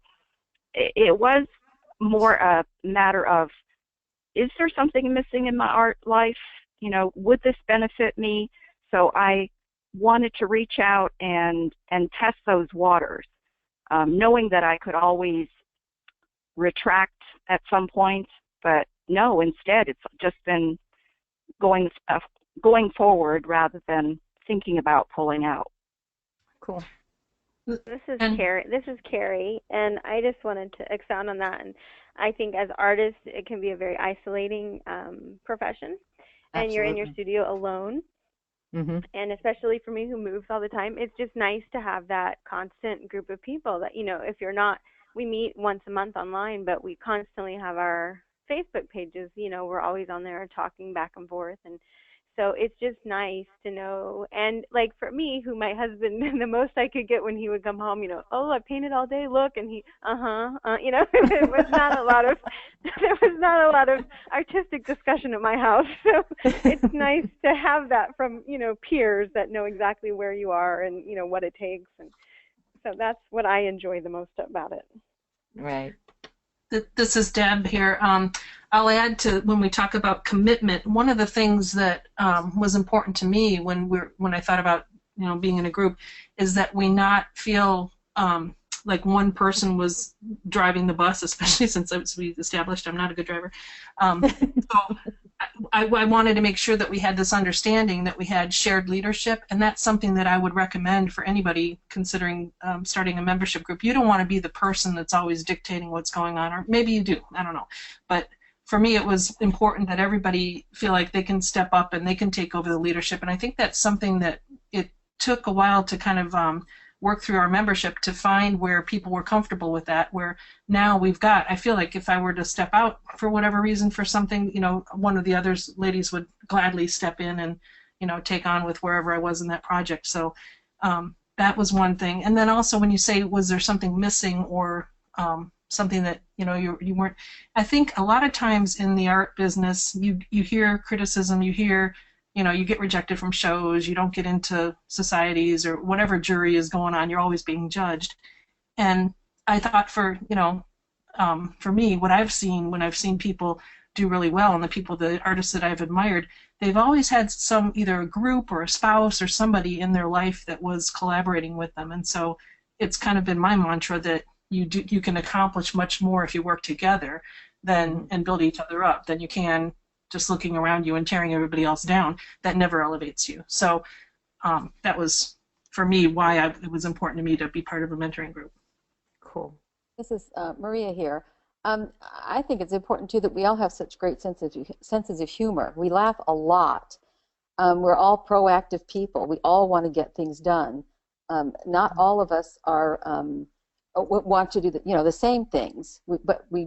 it was more a matter of, is there something missing in my art life? You know, would this benefit me? So I wanted to reach out and test those waters, knowing that I could always retract at some point, but no, instead it's just been going forward rather than thinking about pulling out. Cool. This is Carrie, and I just wanted to expound on that. And I think as artists, it can be a very isolating profession, and Absolutely. you're in your studio alone. Mm-hmm. And especially for me, who moves all the time, it's just nice to have that constant group of people that, you know, if you're not, we meet once a month online, but we constantly have our Facebook pages. You know, we're always on there talking back and forth, and so it's just nice to know. And like for me, who my husband, the most I could get when he would come home, you know, oh, I painted all day, look, and he, you know, it was not a lot of, there was not a lot of artistic discussion at my house. So it's nice to have that from, you know, peers that know exactly where you are and, you know, what it takes. And so that's what I enjoy the most about it. Right. This is Deb here. I'll add to when we talk about commitment. One of the things that was important to me when I thought about, you know, being in a group is that we not feel like one person was driving the bus, especially since we established I'm not a good driver. So I wanted to make sure that we had this understanding that we had shared leadership, and that's something that I would recommend for anybody considering starting a membership group. You don't want to be the person that's always dictating what's going on, or maybe you do, I don't know. But for me, it was important that everybody feel like they can step up and they can take over the leadership, and I think that's something that it took a while to kind of work through our membership to find where people were comfortable with that, where now we've got, I feel like if I were to step out for whatever reason for something, you know, one of the other ladies would gladly step in and, you know, take on with wherever I was in that project. So that was one thing. And then also when you say, was there something missing or something that, you know, you weren't, I think a lot of times in the art business, you hear criticism, you hear, you know, you get rejected from shows, you don't get into societies or whatever jury is going on, you're always being judged. And I thought for me, what I've seen when I've seen people do really well, and the artists that I've admired, they've always had either a group or a spouse or somebody in their life that was collaborating with them. And so it's kind of been my mantra that you can accomplish much more if you work together and build each other up than you can just looking around you and tearing everybody else down. That never elevates you. So that was, for me, why it was important to me to be part of a mentoring group. Cool. This is Maria here. I think it's important, too, that we all have such great senses of humor. We laugh a lot. We're all proactive people. We all want to get things done. Not all of us want to do the same things, but we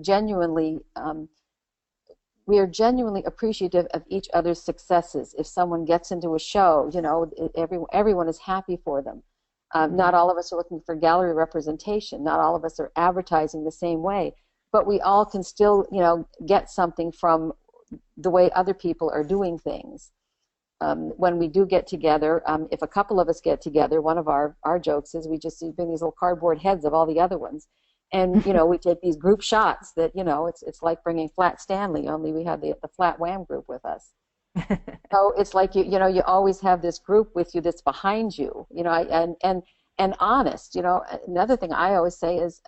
are genuinely appreciative of each other's successes. If someone gets into a show, you know, everyone is happy for them. Not all of us are looking for gallery representation. Not all of us are advertising the same way. But we all can still, you know, get something from the way other people are doing things. When we do get together, if a couple of us get together, one of our jokes is we just bring these little cardboard heads of all the other ones. And, you know, we take these group shots that, you know, it's like bringing Flat Stanley, only we have the Flat WAM group with us. So it's like, you know, you always have this group with you that's behind you, you know, and honest. You know, another thing I always say is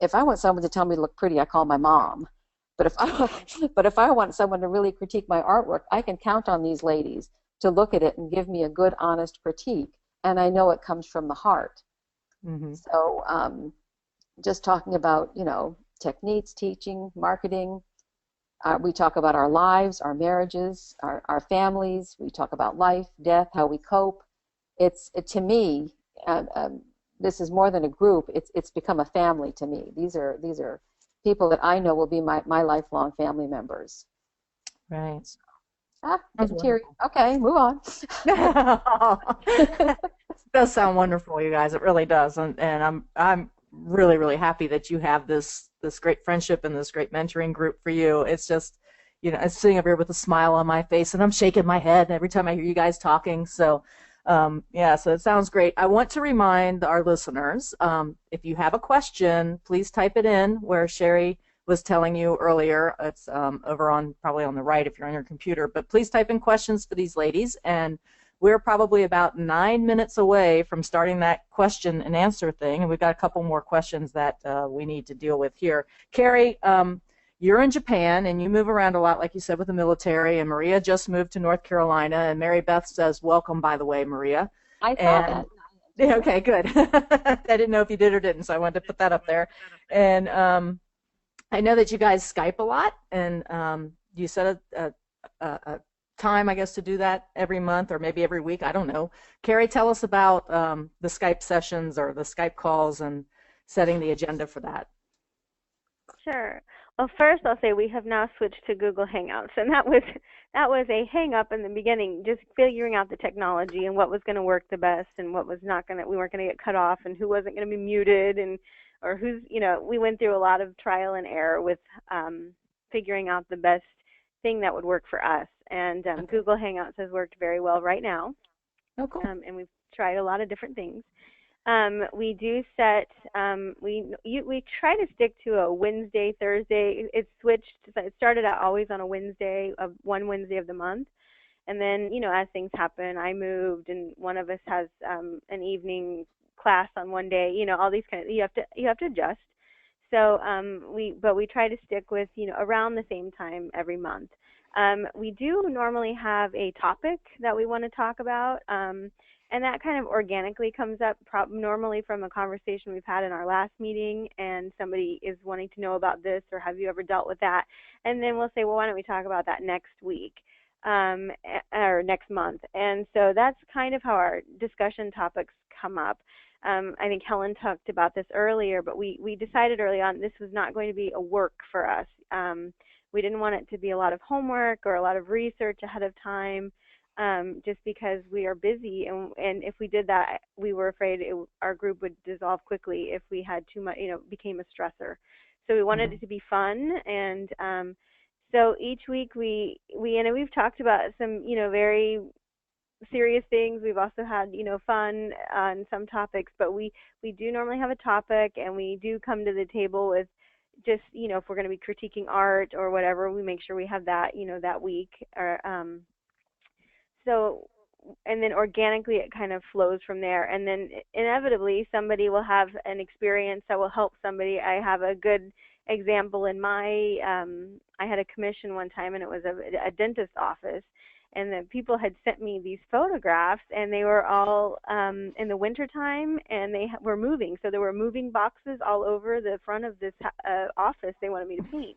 if I want someone to tell me to look pretty, I call my mom. But if I want someone to really critique my artwork, I can count on these ladies to look at it and give me a good, honest critique, and I know it comes from the heart. Mm-hmm. So just talking about, techniques, teaching, marketing. We talk about our lives, our marriages, our families. We talk about life, death, how we cope. To me, this is more than a group. It's become a family to me. These are people that I know will be my lifelong family members. Right. Getting teary. Okay, move on. It does sound wonderful, you guys. It really does, and I'm really, really happy that you have this great friendship and this great mentoring group for you. It's just, I'm sitting over here with a smile on my face, and I'm shaking my head every time I hear you guys talking. So, so it sounds great. I want to remind our listeners, if you have a question, please type it in where Sherry was telling you earlier. It's over probably on the right if you're on your computer. But please type in questions for these ladies, and we're probably about 9 minutes away from starting that question and answer thing, and we've got a couple more questions that we need to deal with here. Carrie, you're in Japan, and you move around a lot, like you said, with the military, and Maria just moved to North Carolina, and Mary Beth says, welcome, by the way, Maria. I saw that. Okay, good. I didn't know if you did or didn't, so I wanted to put that up there. And I know that you guys Skype a lot, and you set a time, I guess, to do that every month or maybe every week. I don't know. Carrie, tell us about the Skype sessions or the Skype calls and setting the agenda for that. Sure. Well, first I'll say we have now switched to Google Hangouts, and that was a hang-up in the beginning, just figuring out the technology and what was going to work the best and what was not going to, we weren't going to get cut off and who wasn't going to be muted or who's, we went through a lot of trial and error with figuring out the best thing that would work for us. And Google Hangouts has worked very well right now. Oh, cool. And we've tried a lot of different things. We do set, we try to stick to a Wednesday, Thursday. It's switched. It started out always on a Wednesday, one Wednesday of the month. And then, as things happen, I moved and one of us has an evening class on one day, all these kind of, you have to adjust. So we try to stick with, around the same time every month. We do normally have a topic that we want to talk about. And that kind of organically comes up normally from a conversation we've had in our last meeting, and somebody is wanting to know about this, or have you ever dealt with that? And then we'll say, well, why don't we talk about that next week or next month? And so that's kind of how our discussion topics come up. I think Helen talked about this earlier, but we decided early on this was not going to be a work for us. We didn't want it to be a lot of homework or a lot of research ahead of time. Just because we are busy, and if we did that, we were afraid our group would dissolve quickly if we had too much, became a stressor. So we wanted it to be fun, and so each week we've talked about some, very serious things. We've also had, fun on some topics, but we do normally have a topic, and we do come to the table with just, if we're going to be critiquing art or whatever, we make sure we have that, that week, or so, and then organically it kind of flows from there. And then inevitably somebody will have an experience that will help somebody. I have a good example in my, I had a commission one time, and it was a dentist's office. And the people had sent me these photographs, and they were all in the wintertime, and they were moving. So there were moving boxes all over the front of this office they wanted me to paint.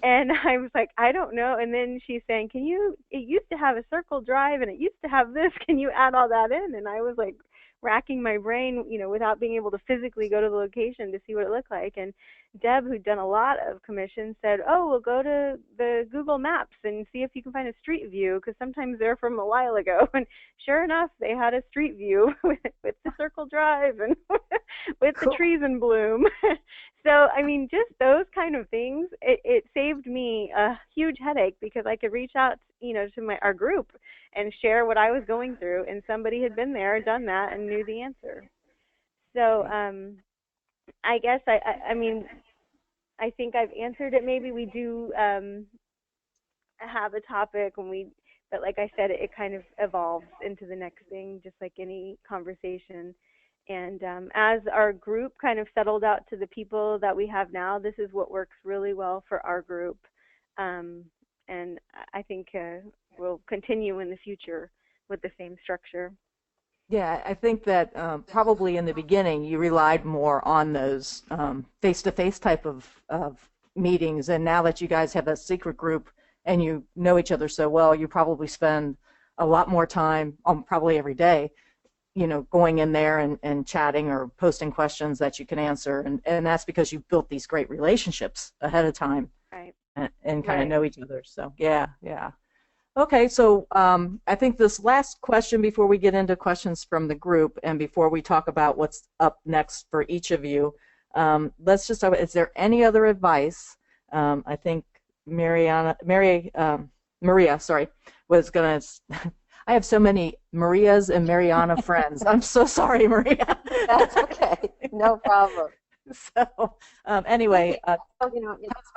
And I was like, I don't know. And then she's saying, it used to have a circle drive, and it used to have this. Can you add all that in? And I was like racking my brain, without being able to physically go to the location to see what it looked like. And Deb, who'd done a lot of commissions, said, oh, well, go to the Google Maps and see if you can find a street view, because sometimes they're from a while ago. And sure enough, they had a street view with the circle drive and with the trees in bloom. So, I mean, just those kind of things, it saved me a huge headache, because I could reach out, to our group and share what I was going through, and somebody had been there, done that, and knew the answer. So, I guess, I mean, I think I've answered it. Maybe we do have a topic, but like I said, it kind of evolves into the next thing, just like any conversation. And as our group kind of settled out to the people that we have now, this is what works really well for our group. And I think we'll continue in the future with the same structure. Yeah, I think that probably in the beginning you relied more on those face-to-face type of meetings, and now that you guys have a secret group and you know each other so well, you probably spend a lot more time, probably every day, going in there and chatting or posting questions that you can answer, and that's because you've built these great relationships ahead of time, Right. and kind of know each other. So yeah. Okay, so I think this last question before we get into questions from the group and before we talk about what's up next for each of you, let's just talk about, is there any other advice? I think Maria, was going to, I have so many Marias and Mariana friends. I'm so sorry, Maria. That's okay. No problem. So anyway, that's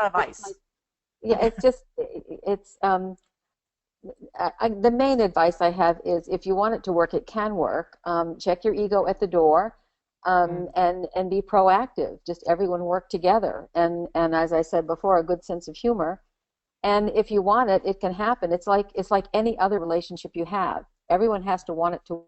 advice. Yeah, it's the main advice I have is if you want it to work, it can work. Check your ego at the door, and be proactive. Just everyone work together, and as I said before, a good sense of humor. And if you want it, it can happen. It's like any other relationship you have. Everyone has to want it to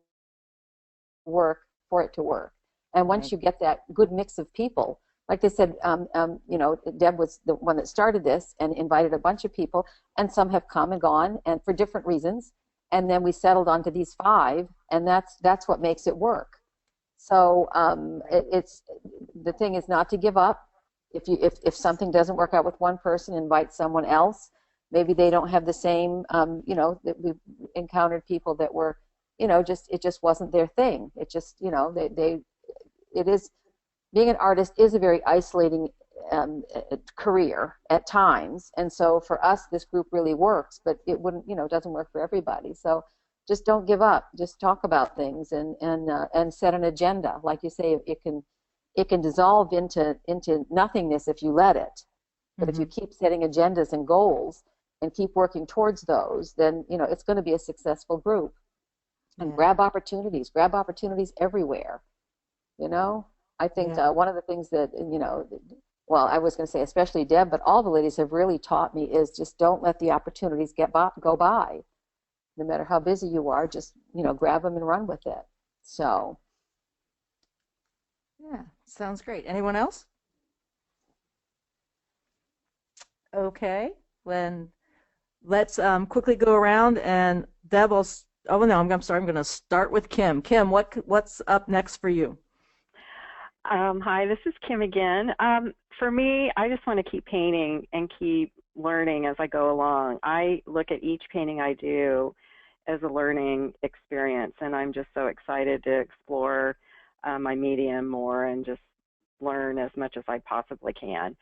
work for it to work. And once you get that good mix of people, like they said, Deb was the one that started this and invited a bunch of people, and some have come and gone, and for different reasons. And then we settled onto these 5, and that's what makes it work. So it's the thing is not to give up. If something doesn't work out with one person, invite someone else. Maybe they don't have the same. That we've encountered people that were, it just wasn't their thing. It just, it is. Being an artist is a very isolating career at times, and so for us, this group really works. But it wouldn't, doesn't work for everybody. So just don't give up. Just talk about things and set an agenda. Like you say, it can dissolve into nothingness if you let it. But if you keep setting agendas and goals and keep working towards those, then it's going to be a successful group. And grab opportunities everywhere. I think one of the things that, well, I was going to say especially Deb, but all the ladies have really taught me is just don't let the opportunities go by. No matter how busy you are, just, grab them and run with it. So. Yeah, sounds great. Anyone else? Okay, then let's quickly go around, and Deb, I'm going to start with Kim. Kim, what's up next for you? Hi, this is Kim again. For me, I just want to keep painting and keep learning as I go along. I look at each painting I do as a learning experience, and I'm just so excited to explore my medium more and just learn as much as I possibly can.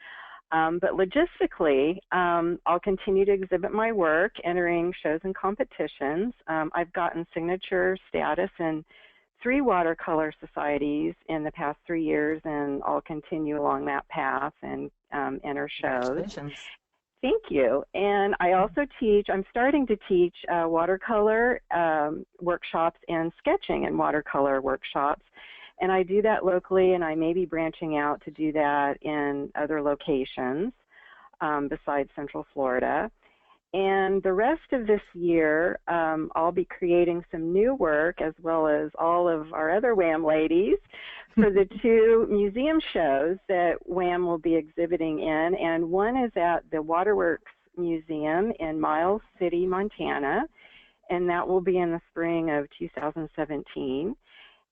But logistically, I'll continue to exhibit my work, entering shows and competitions. I've gotten signature status in 3 watercolor societies in the past 3 years, and I'll continue along that path and enter shows. Thank you. And I also I'm starting to teach watercolor workshops and sketching and watercolor workshops. And I do that locally, and I may be branching out to do that in other locations besides Central Florida. And the rest of this year, I'll be creating some new work, as well as all of our other WAM ladies, for the 2 museum shows that WAM will be exhibiting in. And one is at the Waterworks Museum in Miles City, Montana, and that will be in the spring of 2017.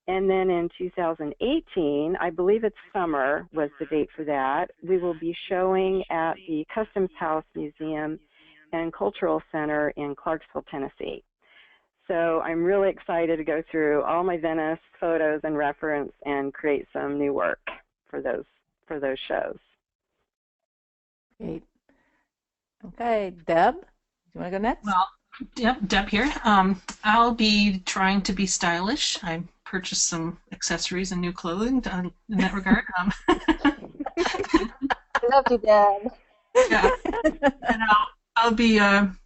And then in 2018, I believe it's summer was the date for that, we will be showing at the Customs House Museum and Cultural Center in Clarksville, Tennessee. So I'm really excited to go through all my Venice photos and reference and create some new work for those shows. Great. Okay, Deb, do you want to go next? Well, yep, Deb here. I'll be trying to be stylish. I purchased some accessories and new clothing in that regard. I love you, Deb. Yeah. And I'll be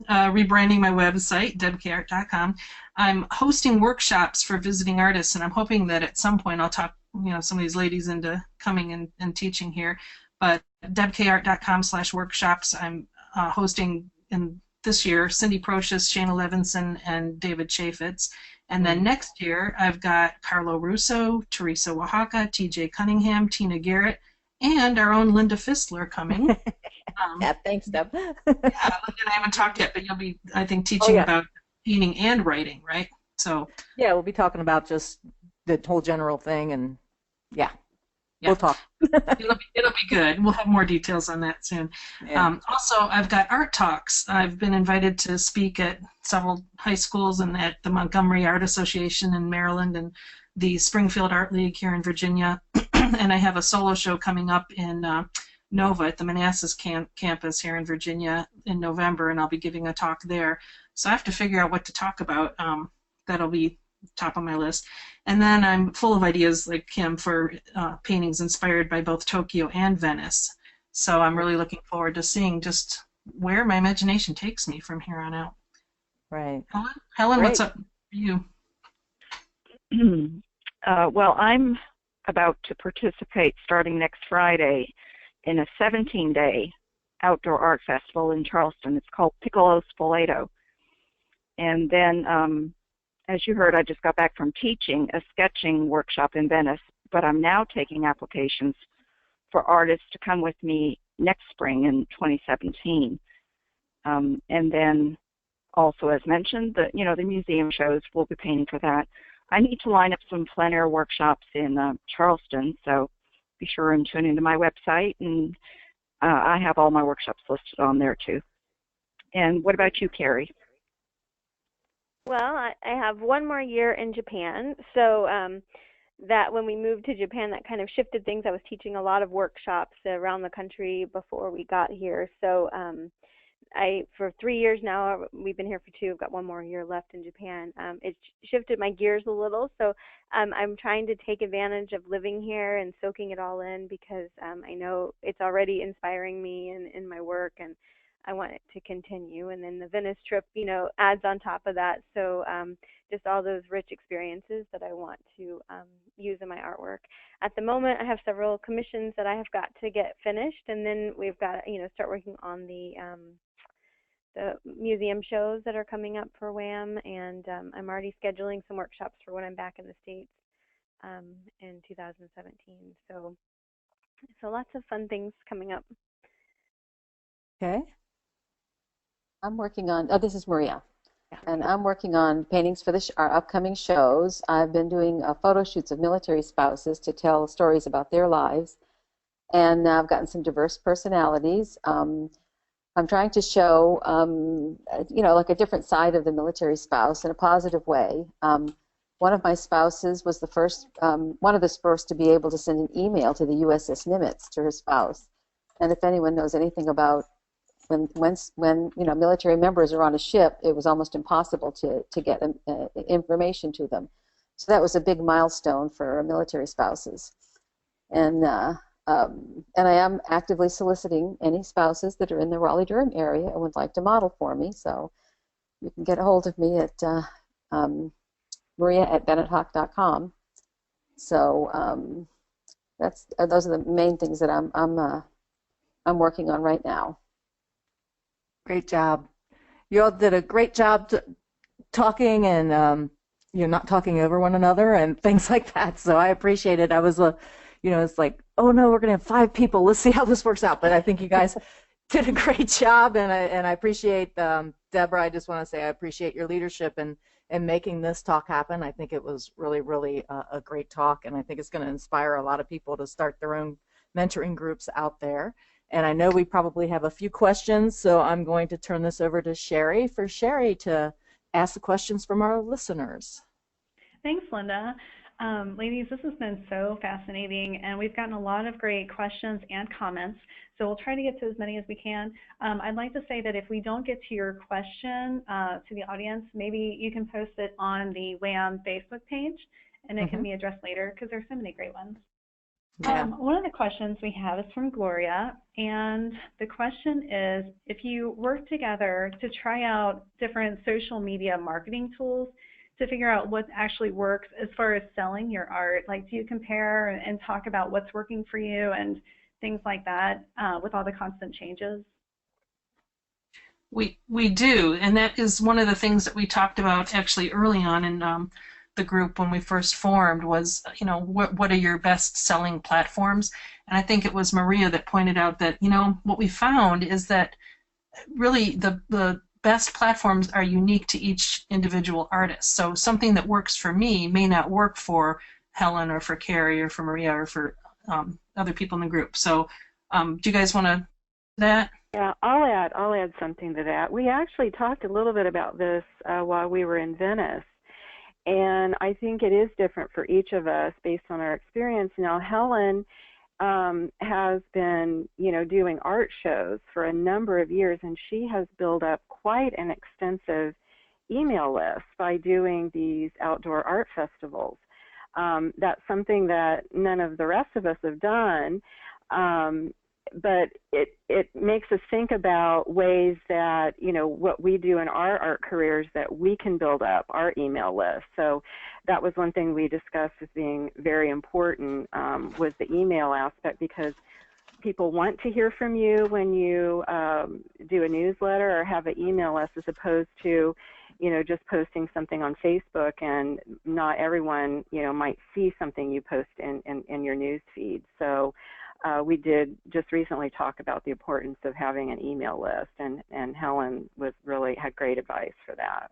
rebranding my website, debkeirce.com. I'm hosting workshops for visiting artists, and I'm hoping that at some point I'll talk some of these ladies into coming and teaching here. But debkeirce.com/workshops, I'm hosting in this year Cindy Procius, Shana Levinson, and David Chaffetz. And then next year, I've got Carlo Russo, Teresa Oaxaca, TJ Cunningham, Tina Garrett, and our own Linda Fisler coming. Yeah, thanks, Deb. Yeah, Linda and I haven't talked yet, but you'll be, I think, teaching about painting and writing, right? So yeah, we'll be talking about just the whole general thing, and we'll talk. it'll be good. We'll have more details on that soon. Yeah. Also, I've got art talks. I've been invited to speak at several high schools and at the Montgomery Art Association in Maryland and the Springfield Art League here in Virginia. And I have a solo show coming up in Nova at the Manassas campus here in Virginia in November, and I'll be giving a talk there. So I have to figure out what to talk about. That'll be top of my list. And then I'm full of ideas like Kim for paintings inspired by both Tokyo and Venice. So I'm really looking forward to seeing just where my imagination takes me from here on out. Right. Helen, what's up for you? Well, I'm about to participate starting next Friday in a 17-day outdoor art festival in Charleston. It's called Piccolo Spoleto. And then, as you heard, I just got back from teaching a sketching workshop in Venice, but I'm now taking applications for artists to come with me next spring in 2017. And then also, as mentioned, the museum shows, we'll be painting for that. I need to line up some plein air workshops in Charleston, so be sure and tune into my website, and I have all my workshops listed on there too. And what about you, Carrie? Well, I have one more year in Japan, so that when we moved to Japan, that kind of shifted things. I was teaching a lot of workshops around the country before we got here, so for 3 years now, we've been here for 2, I've got one more year left in Japan. It shifted my gears a little, so I'm trying to take advantage of living here and soaking it all in, because I know it's already inspiring me in my work, and I want it to continue. And then the Venice trip, adds on top of that, so just all those rich experiences that I want to use in my artwork. At the moment, I have several commissions that I have got to get finished, and then we've got to, start working on the museum shows that are coming up for WAM, and I'm already scheduling some workshops for when I'm back in the States in 2017. So lots of fun things coming up. Okay. I'm working on, this is Maria, and I'm working on paintings for our upcoming shows. I've been doing photo shoots of military spouses to tell stories about their lives, and I've gotten some diverse personalities. I'm trying to show, like a different side of the military spouse in a positive way. One of my spouses was the first, one of the first to be able to send an email to the USS Nimitz to her spouse. And if anyone knows anything about when military members are on a ship, it was almost impossible to get information to them. So that was a big milestone for military spouses. And I am actively soliciting any spouses that are in the Raleigh-Durham area and would like to model for me. So you can get a hold of me at maria@bennetthock.com. So those are the main things that I'm working on right now. Great job. You all did a great job talking, and you're not talking over one another and things like that. So I appreciate it. I was it's like, oh no, we're going to have 5 people. Let's see how this works out. But I think you guys did a great job, and I appreciate Debra. I just want to say I appreciate your leadership and making this talk happen. I think it was really, really a great talk, and I think it's going to inspire a lot of people to start their own mentoring groups out there. And I know we probably have a few questions, so I'm going to turn this over to Sherry to ask the questions from our listeners. Thanks, Linda. Ladies, this has been so fascinating, and we've gotten a lot of great questions and comments, so we'll try to get to as many as we can. I'd like to say that if we don't get to your question to the audience, maybe you can post it on the WAM Facebook page, and it can be addressed later, because there's so many great ones. Yeah. One of the questions we have is from Gloria, and the question is, if you work together to try out different social media marketing tools to figure out what actually works as far as selling your art, like do you compare and talk about what's working for you and things like that with all the constant changes? We do, and that is one of the things that we talked about actually early on in the group when we first formed was, what are your best selling platforms? And I think it was Maria that pointed out that, what we found is that really the best platforms are unique to each individual artist. So something that works for me may not work for Helen or for Carrie or for Maria or for other people in the group. So do you guys want to that? Yeah, I'll add something to that. We actually talked a little bit about this while we were in Venice, and I think it is different for each of us based on our experience. Now, Helen has been, doing art shows for a number of years, and she has built up quite an extensive email list by doing these outdoor art festivals. That's something that none of the rest of us have done. But it makes us think about ways that, what we do in our art careers that we can build up our email list. So that was one thing we discussed as being very important, was the email aspect, because people want to hear from you when you do a newsletter or have an email list, as opposed to, just posting something on Facebook, and not everyone, might see something you post in your news feed. So we did just recently talk about the importance of having an email list, and Helen had great advice for that.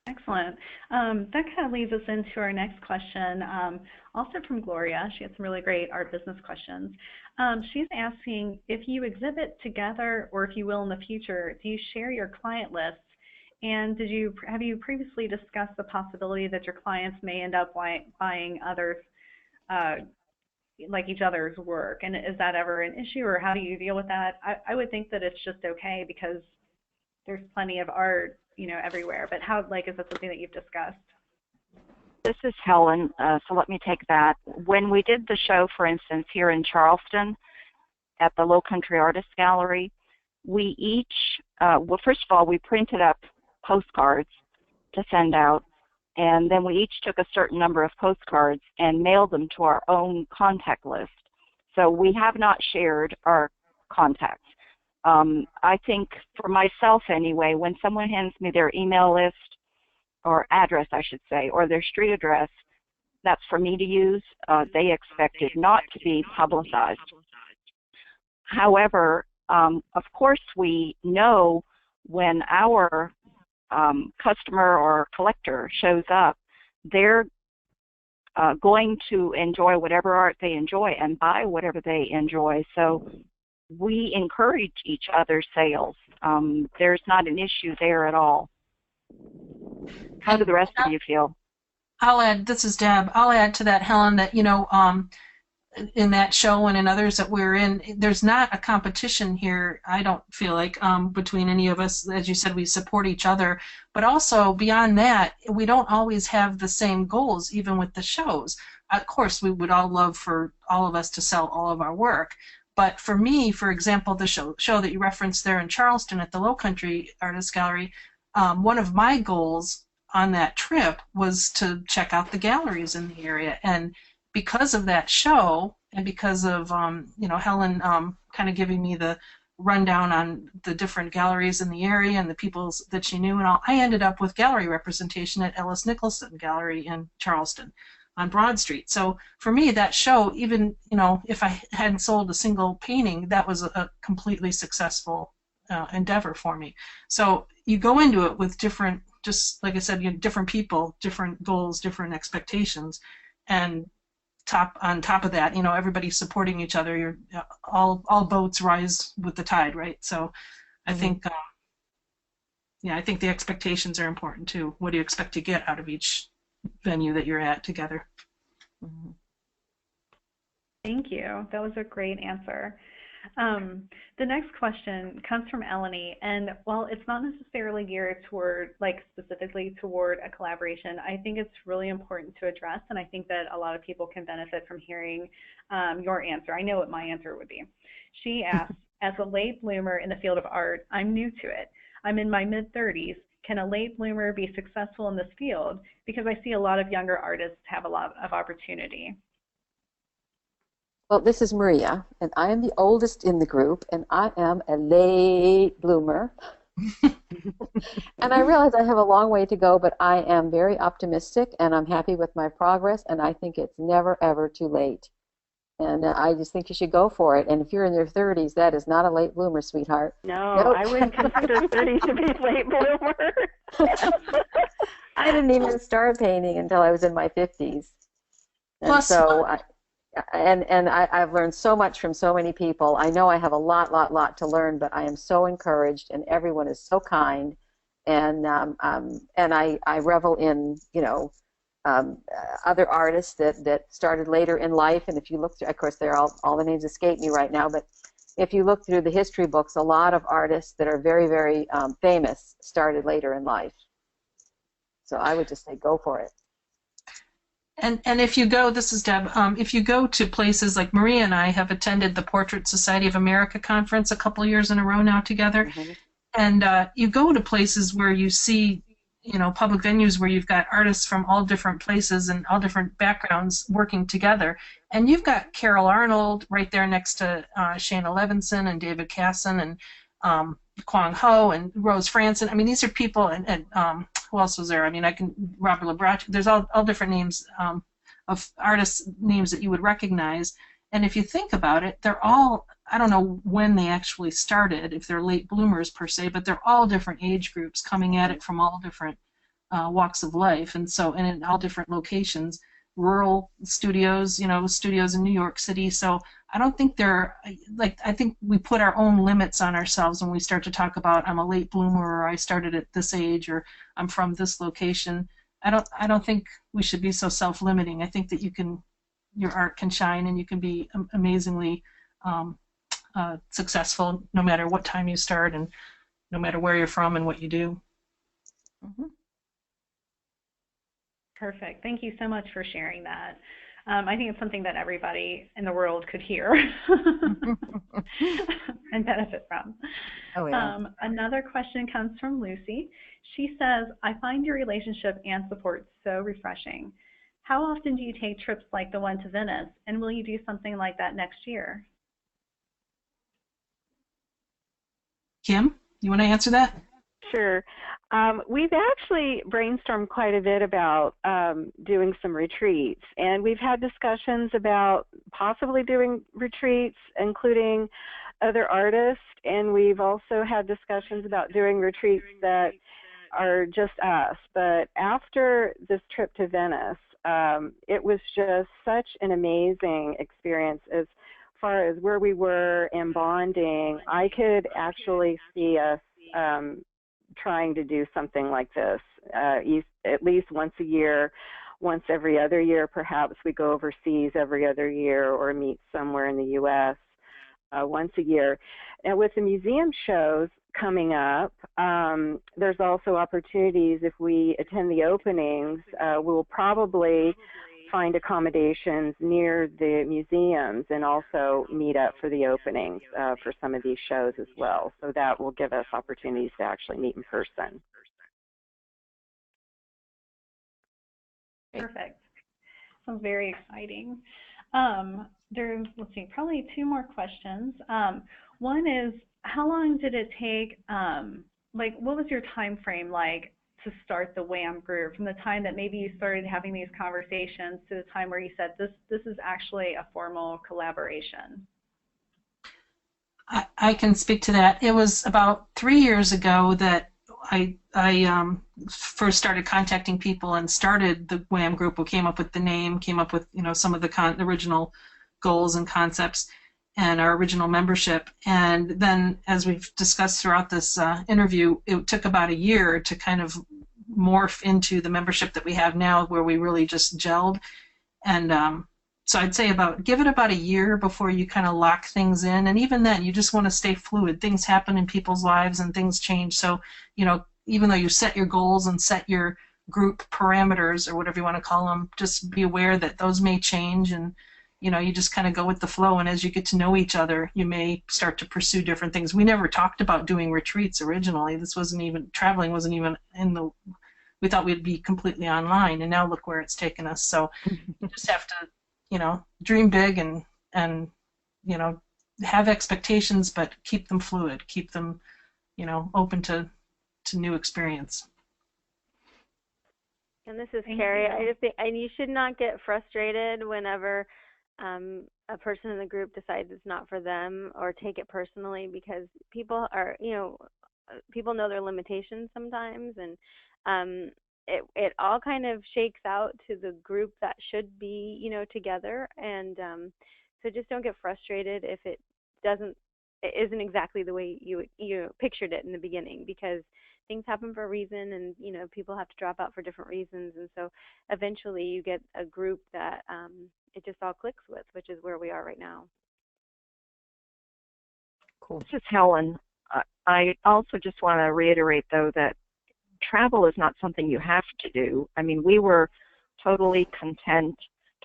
Excellent. That kind of leads us into our next question, also from Gloria. She had some really great art business questions. She's asking, if you exhibit together, or if you will in the future, do you share your client lists? And have you previously discussed the possibility that your clients may end up buying others, like each other's work? And is that ever an issue, or how do you deal with that? I would think that it's just okay because there's plenty of art, everywhere. But is that something that you've discussed? This is Helen, so let me take that. When we did the show, for instance, here in Charleston at the Low Country Artists Gallery, we each, first of all, we printed up postcards to send out, and then we each took a certain number of postcards and mailed them to our own contact list. So we have not shared our contacts. I think for myself anyway, when someone hands me their email list, or address I should say, or their street address, that's for me to use. They expect it not to be publicized. However, of course we know when our customer or collector shows up, they're going to enjoy whatever art they enjoy and buy whatever they enjoy. So we encourage each other's sales. There's not an issue there at all. How do the rest of you feel? I'll add, this is Deb, I'll add to that, Helen, that, in that show and in others that we're in, there's not a competition here, I don't feel like, between any of us. As you said, we support each other. But also, beyond that, we don't always have the same goals, even with the shows. Of course, we would all love for all of us to sell all of our work. But for me, for example, the show that you referenced there in Charleston at the Low Country Artists Gallery, one of my goals on that trip was to check out the galleries in the area. And because of that show, and because of Helen kind of giving me the rundown on the different galleries in the area and the people that she knew and all, I ended up with gallery representation at Ellis Nicholson Gallery in Charleston on Broad Street. So for me, that show, even if I hadn't sold a single painting, that was a completely successful endeavor for me. So you go into it with different, just like I said, different people, different goals, different expectations, and on top of that, everybody's supporting each other. You're all boats rise with the tide, right? So I think, I think the expectations are important too. What do you expect to get out of each venue that you're at together? Mm-hmm. Thank you. That was a great answer. The next question comes from Eleni, and while it's not necessarily geared toward, specifically toward a collaboration, I think it's really important to address, and I think that a lot of people can benefit from hearing your answer. I know what my answer would be. She asks, as a late bloomer in the field of art, I'm new to it. I'm in my mid-30s. Can a late bloomer be successful in this field? Because I see a lot of younger artists have a lot of opportunity. Well, this is Maria, and I am the oldest in the group, and I am a late bloomer. And I realize I have a long way to go, but I am very optimistic, and I'm happy with my progress, and I think it's never, ever too late. And I just think you should go for it. And if you're in your 30s, that is not a late bloomer, sweetheart. No, Nope. I wouldn't consider 30 to be late bloomer. I didn't even start painting until I was in my 50s. And Plus, so, I've learned so much from so many people. I know I have a lot to learn, but I am so encouraged, and everyone is so kind. And I revel in, other artists that started later in life. And if you look through, of course, they're all the names escape me right now, but if you look through the history books, a lot of artists that are very, very famous started later in life. So I would just say go for it. And if you go, this is Deb, if you go to places like Maria and I have attended the Portrait Society of America conference a couple of years in a row now together, and you go to places where you see, public venues where you've got artists from all different places and all different backgrounds working together, and you've got Carol Arnold right there next to Shana Levinson and David Casson and Kwang Ho and Rose Franson. I mean, these are people, and who else was there? I mean, Robert Labrache. There's all different names of artists' names that you would recognize. And if you think about it, they're all, I don't know when they actually started, if they're late bloomers per se, but they're all different age groups coming at it from all different walks of life, and in all different locations, rural studios, studios in New York City. So I don't think I think we put our own limits on ourselves when we start to talk about I'm a late bloomer, or I started at this age, or I'm from this location. I don't think we should be so self-limiting. I think that your art can shine, and you can be amazingly successful no matter what time you start, and no matter where you're from and what you do. Perfect. Thank you so much for sharing that. I think it's something that everybody in the world could hear and benefit from. Oh, yeah. Another question comes from Lucy. She says, I find your relationship and support so refreshing. How often do you take trips like the one to Venice, and will you do something like that next year? Kim, you want to answer that? Sure. We've actually brainstormed quite a bit about doing some retreats, and we've had discussions about possibly doing retreats, including other artists, and we've also had discussions about doing retreats that are just us. But after this trip to Venice, it was just such an amazing experience as far as where we were and bonding. I could actually see us trying to do something like this at least once a year, once every other year. Perhaps we go overseas every other year, or meet somewhere in the U.S. Once a year. And with the museum shows coming up, there's also opportunities. If we attend the openings, we'll probably find accommodations near the museums and also meet up for the openings for some of these shows as well. So that will give us opportunities to actually meet in person. Perfect. Sounds very exciting. There's, let's see, probably two more questions. One is, how long did it take, what was your time frame like to start the WAM group, from the time that maybe you started having these conversations to the time where you said this is actually a formal collaboration? I can speak to that. It was about 3 years ago that I first started contacting people and started the WAM group. We came up with the name, came up with some of the original goals and concepts and our original membership. And then, as we've discussed throughout this interview, it took about a year to kind of morph into the membership that we have now, where we really just gelled. And so I'd say give it about a year before you kind of lock things in. And even then, you just want to stay fluid. Things happen in people's lives and things change. So, even though you set your goals and set your group parameters, or whatever you want to call them, just be aware that those may change, and you just kind of go with the flow. And as you get to know each other, you may start to pursue different things. We never talked about doing retreats originally. Traveling wasn't even we thought we'd be completely online, and now look where it's taken us. So you just have to, dream big and and have expectations, but keep them fluid, keep them open to new experience. And this is Thank Carrie. you. I just think, and you should not get frustrated whenever a person in the group decides it's not for them, or take it personally, because people are, people know their limitations sometimes, and it all kind of shakes out to the group that should be, together. And so just don't get frustrated if it isn't exactly the way you pictured it in the beginning, because things happen for a reason, and people have to drop out for different reasons, and so eventually you get a group that it just all clicks with, which is where we are right now. Cool. This is Helen. I also just want to reiterate, though, that travel is not something you have to do. I mean, we were totally content,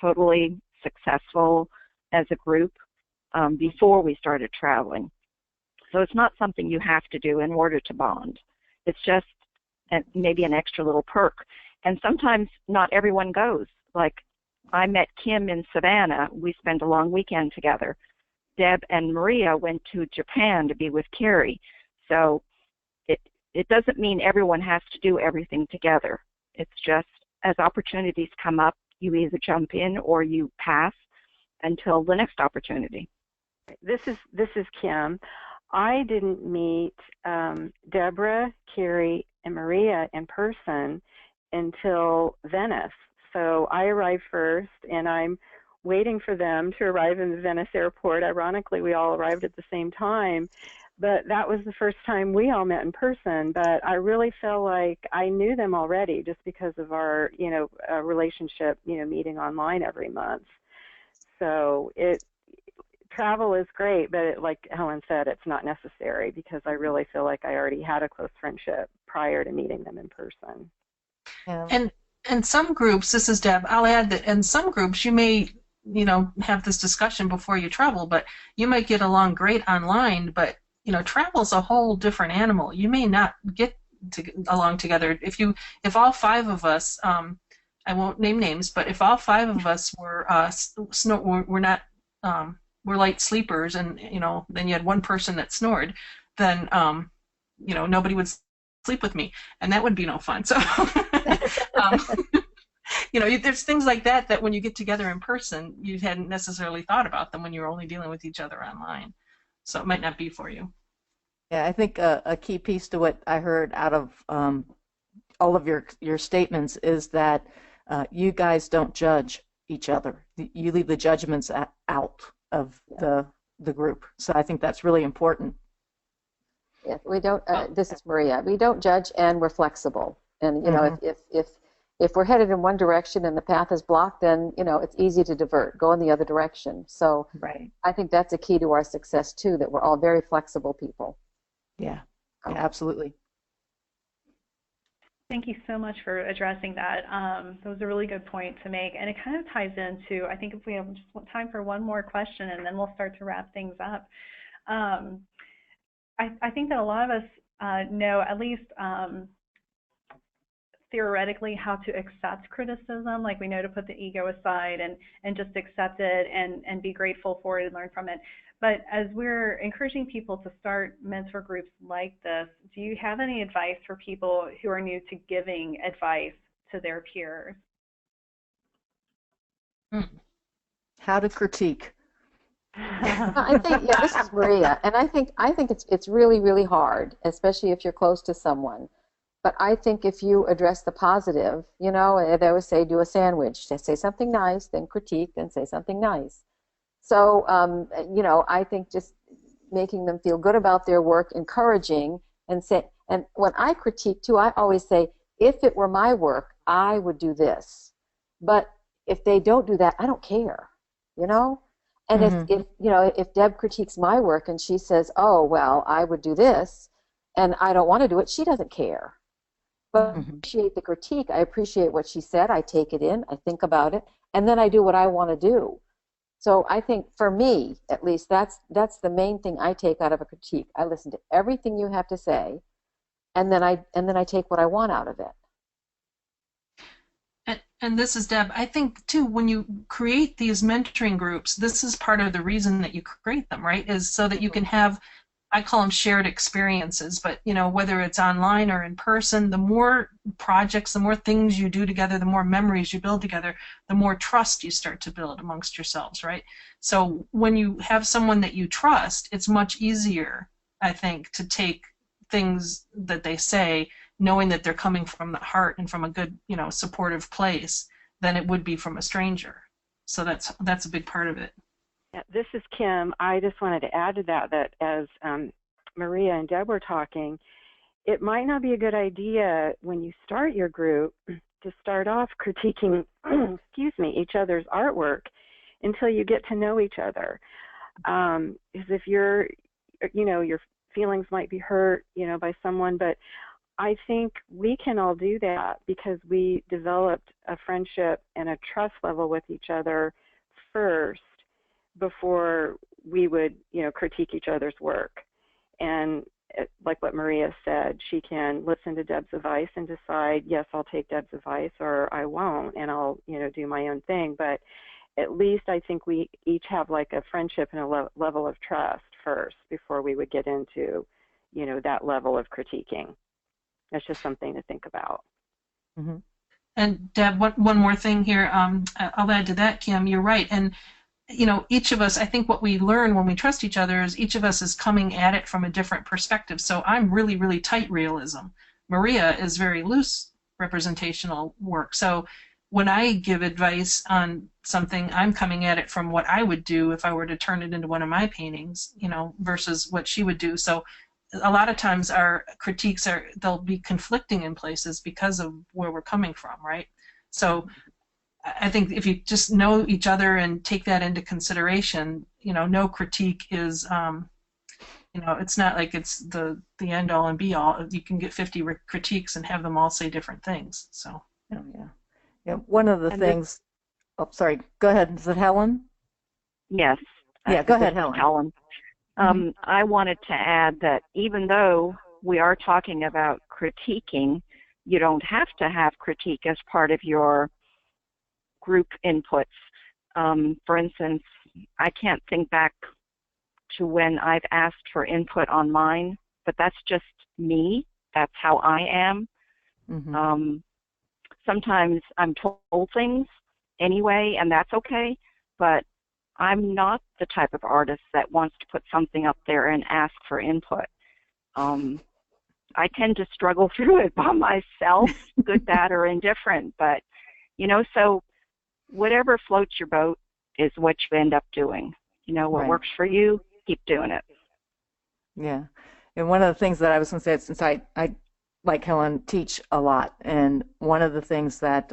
totally successful as a group before we started traveling. So it's not something you have to do in order to bond. It's just maybe an extra little perk. And sometimes not everyone goes. Like, I met Kim in Savannah. We spent a long weekend together. Deb and Maria went to Japan to be with Carrie. So it doesn't mean everyone has to do everything together. It's just, as opportunities come up, you either jump in or you pass until the next opportunity. This is Kim. I didn't meet Debra, Carrie, and Maria in person until Venice. So I arrived first, and I'm waiting for them to arrive in the Venice airport. Ironically, we all arrived at the same time, but that was the first time we all met in person. But I really feel like I knew them already just because of our, relationship, meeting online every month. So travel is great, but like Helen said, it's not necessary, because I really feel like I already had a close friendship prior to meeting them in person. Yeah. And some groups, this is Deb, I'll add that in some groups you may, have this discussion before you travel, but you might get along great online, but, travel's a whole different animal. You may not get along together. If all five of us, I won't name names, but if all five of us were we're light sleepers, and then you had one person that snored, then nobody would sleep with me, and that would be no fun. So there's things like that when you get together in person, you hadn't necessarily thought about them when you were only dealing with each other online. So it might not be for you. Yeah, I think a key piece to what I heard out of all of your statements is that you guys don't judge each other. You leave the judgments out of the group. So I think that's really important. Yeah, we don't. This is Maria. We don't judge, and we're flexible. And if we're headed in one direction and the path is blocked, then it's easy to divert, go in the other direction. So right. I think that's a key to our success too. That we're all very flexible people. Yeah, absolutely. Thank you so much for addressing that. That was a really good point to make, and it kind of ties into, I think if we have just time for one more question, and then we'll start to wrap things up. I think that a lot of us know, at least theoretically, how to accept criticism. Like, we know to put the ego aside and just accept it and be grateful for it and learn from it. But as we're encouraging people to start mentor groups like this, do you have any advice for people who are new to giving advice to their peers? How to critique. I think, this is Maria, and I think it's really, really hard, especially if you're close to someone. But I think if you address the positive, they always say, do a sandwich. Say something nice, then critique, then say something nice. So, I think just making them feel good about their work, encouraging, and when I critique too, I always say, if it were my work, I would do this. But if they don't do that, I don't care, And if Deb critiques my work and she says, oh, well, I would do this, and I don't want to do it, she doesn't care. But I appreciate the critique. I appreciate what she said. I take it in. I think about it, and then I do what I want to do. So I think, for me, at least, that's the main thing I take out of a critique. I listen to everything you have to say, and then I take what I want out of it. And this is Deb. I think, too, when you create these mentoring groups, this is part of the reason that you create them, right, is so that you can have, I call them shared experiences, but, you know, whether it's online or in person, the more projects, the more things you do together, the more memories you build together, the more trust you start to build amongst yourselves, right? So when you have someone that you trust, it's much easier, I think, to take things that they say knowing that they're coming from the heart and from a good, you know, supportive place than it would be from a stranger. So that's a big part of it. Yeah, this is Kim. I just wanted to add to that as Maria and Deb were talking, it might not be a good idea when you start your group to start off critiquing, excuse me, each other's artwork until you get to know each other. Because if you're, you know, your feelings might be hurt, you know, by someone, but I think we can all do that because we developed a friendship and a trust level with each other first before we would, you know, critique each other's work. And like what Maria said, she can listen to Deb's advice and decide, yes, I'll take Deb's advice, or I won't, and I'll, you know, do my own thing. But at least I think we each have like a friendship and a level of trust first before we would get into, you know, that level of critiquing. That's just something to think about. Mm-hmm. And Deb, one more thing here. I'll add to that, Kim. You're right. And, you know, each of us, I think what we learn when we trust each other is each of us is coming at it from a different perspective. So I'm really, really tight realism. Maria is very loose representational work. So when I give advice on something, I'm coming at it from what I would do if I were to turn it into one of my paintings, you know, versus what she would do. So a lot of times our critiques they'll be conflicting in places because of where we're coming from, right? So I think if you just know each other and take that into consideration, you know, no critique is, you know, it's not like it's the end all and be all. You can get 50 critiques and have them all say different things. So yeah. One of the things. Oh, sorry. Go ahead. Is it Helen? Yes. Yeah. Go ahead, Helen. Helen. I wanted to add that even though we are talking about critiquing, you don't have to have critique as part of your group inputs. For instance, I can't think back to when I've asked for input on mine, but that's just me. That's how I am. Mm-hmm. Sometimes I'm told things anyway, and that's okay, but I'm not the type of artist that wants to put something up there and ask for input. I tend to struggle through it by myself, good, bad, or indifferent. But, you know, so whatever floats your boat is what you end up doing. You know, what works for you, keep doing it. Yeah. And one of the things that I was going to say, since I like Helen, teach a lot, and one of the things that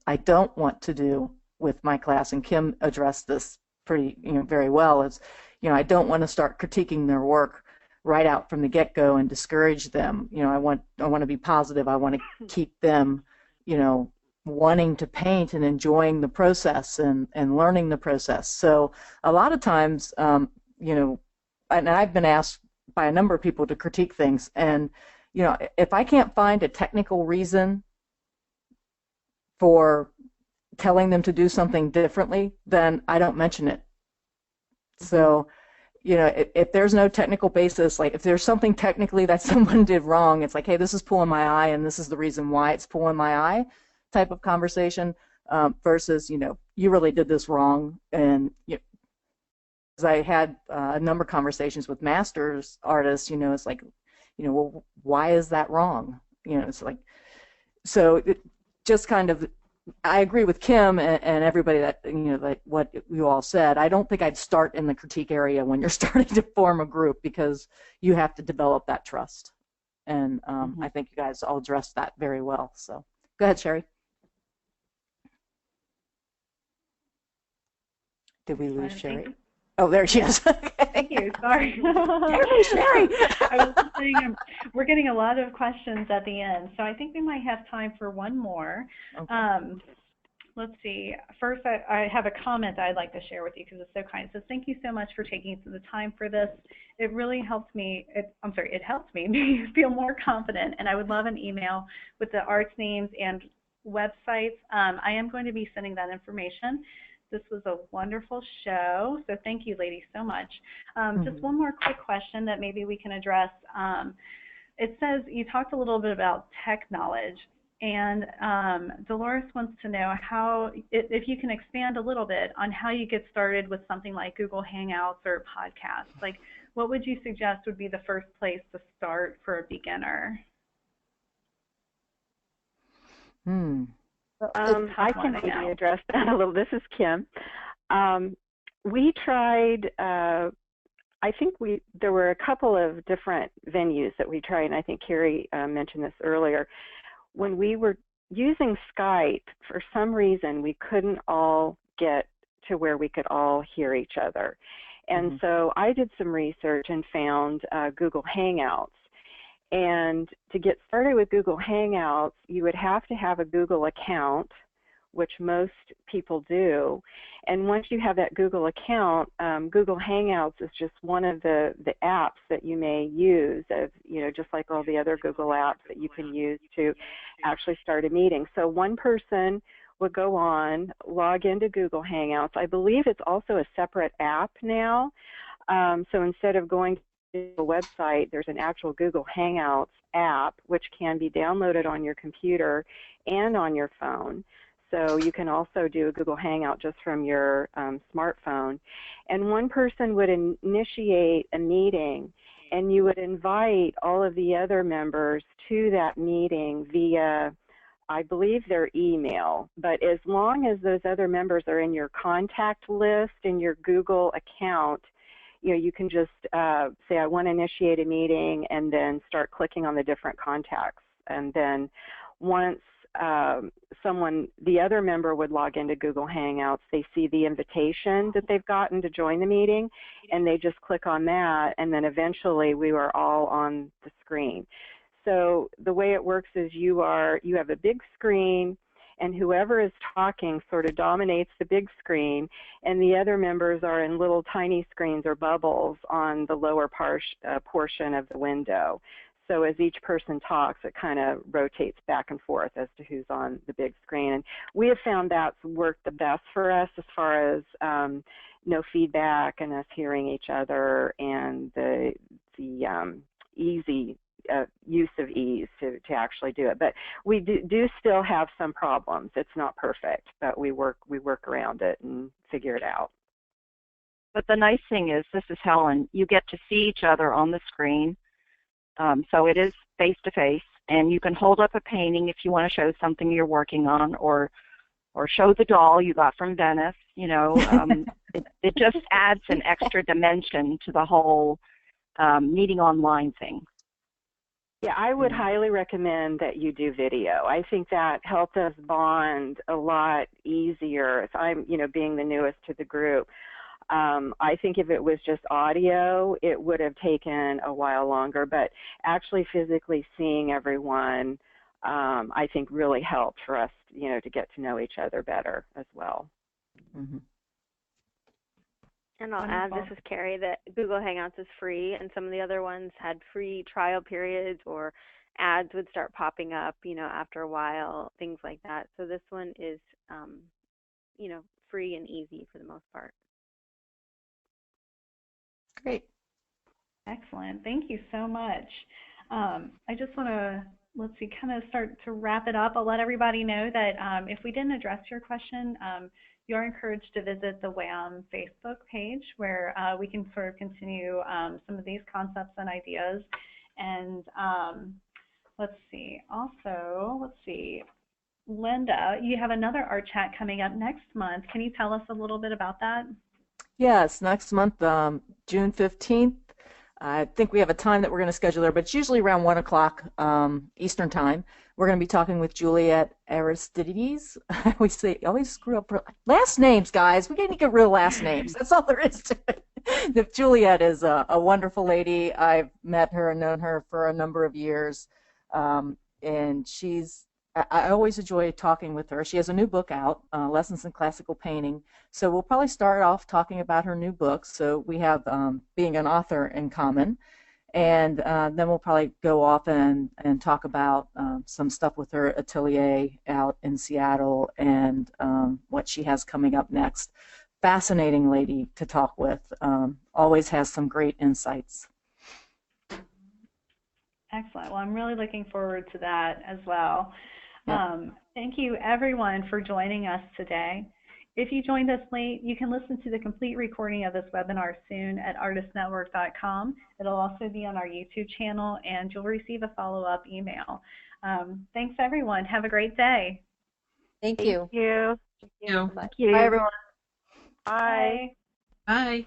I don't want to do with my class, and Kim addressed this pretty, you know, very well, is, you know, I don't want to start critiquing their work right out from the get-go and discourage them. You know, I want to be positive. I want to keep them, you know, wanting to paint and enjoying the process and learning the process. So a lot of times, you know, and I've been asked by a number of people to critique things, and, you know, if I can't find a technical reason for telling them to do something differently, then I don't mention it. So, you know, if there's no technical basis, like if there's something technically that someone did wrong, it's like, hey, this is pulling my eye and this is the reason why it's pulling my eye type of conversation, versus, you know, you really did this wrong. And, you know, as I had a number of conversations with masters artists, you know, it's like, you know, well, why is that wrong? You know, it's like, so it just kind of, I agree with Kim and everybody that, you know, like what you all said. I don't think I'd start in the critique area when you're starting to form a group, because you have to develop that trust. And I think you guys all addressed that very well. So go ahead, Sherry. Did we lose Sherry? Oh, there she is. Thank you. Sorry. Sherry. I was saying we're getting a lot of questions at the end, so I think we might have time for one more. Okay. Let's see. First, I have a comment I'd like to share with you because it's so kind. It says, thank you so much for taking the time for this. It really helped me. It helped me feel more confident, and I would love an email with the arts names and websites. I am going to be sending that information. This was a wonderful show, so thank you, ladies, so much. Just one more quick question that maybe we can address. It says you talked a little bit about tech knowledge, and Dolores wants to know how, if you can expand a little bit on how you get started with something like Google Hangouts or podcasts. Like, what would you suggest would be the first place to start for a beginner? I can maybe address that a little. This is Kim. We tried, I think there were a couple of different venues that we tried, and I think Carrie mentioned this earlier. When we were using Skype, for some reason, we couldn't all get to where we could all hear each other. And so I did some research and found Google Hangouts. And to get started with Google Hangouts, you would have to have a Google account, which most people do. And once you have that Google account, Google Hangouts is just one of the apps that you may use, as, you know, just like all the other Google apps that you can use to actually start a meeting. So one person would go on, log into Google Hangouts. I believe it's also a separate app now. So instead of going to the website, there's an actual Google Hangouts app, which can be downloaded on your computer and on your phone. So you can also do a Google Hangout just from your smartphone. And one person would initiate a meeting, and you would invite all of the other members to that meeting via, I believe, their email. But as long as those other members are in your contact list in your Google account, you know, you can just say, I want to initiate a meeting, and then start clicking on the different contacts. And then once the other member would log into Google Hangouts, they see the invitation that they've gotten to join the meeting, and they just click on that, and then eventually we are all on the screen. So the way it works is you have a big screen, and whoever is talking sort of dominates the big screen, and the other members are in little tiny screens or bubbles on the lower portion of the window. So as each person talks, it kind of rotates back and forth as to who's on the big screen. And we have found that's worked the best for us as far as no feedback and us hearing each other, and the easy use of ease to actually do it. But we do still have some problems. It's not perfect, but we work around it and figure it out. But the nice thing is, this is Helen, you get to see each other on the screen. So it is face-to-face, and you can hold up a painting if you want to show something you're working on, or show the doll you got from Venice. You know, it just adds an extra dimension to the whole meeting online thing. Yeah, I would highly recommend that you do video. I think that helped us bond a lot easier. If I'm, you know, being the newest to the group, I think if it was just audio, it would have taken a while longer, but actually physically seeing everyone, I think really helped for us, you know, to get to know each other better as well. And I'll add, this is Carrie, that Google Hangouts is free, and some of the other ones had free trial periods, or ads would start popping up, you know, after a while, things like that. So this one is, you know, free and easy for the most part. Great. Excellent. Thank you so much. I just want to, let's see, kind of start to wrap it up. I'll let everybody know that if we didn't address your question, you are encouraged to visit the WAM Facebook page, where we can sort of continue some of these concepts and ideas. And let's see, also, Linda, you have another art chat coming up next month. Can you tell us a little bit about that? Yes, next month, June 15th. I think we have a time that we're going to schedule there, but it's usually around 1 o'clock Eastern time. We're going to be talking with Juliet Aristides. We say, always screw up last names, guys. We got to get real last names. That's all there is to it. Juliet is a wonderful lady. I've met her and known her for a number of years, and I always enjoy talking with her. She has a new book out, Lessons in Classical Painting. So we'll probably start off talking about her new book. So we have being an author in common. And then we'll probably go off and talk about some stuff with her atelier out in Seattle and what she has coming up next. Fascinating lady to talk with. Always has some great insights. Excellent. Well, I'm really looking forward to that as well. Yep. Thank you, everyone, for joining us today. If you joined us late, you can listen to the complete recording of this webinar soon at artistnetwork.com. It'll also be on our YouTube channel, and you'll receive a follow-up email. Thanks, everyone. Have a great day. Thank you. Thank you. Thank you. Thank you. Bye, everyone. Bye. Bye.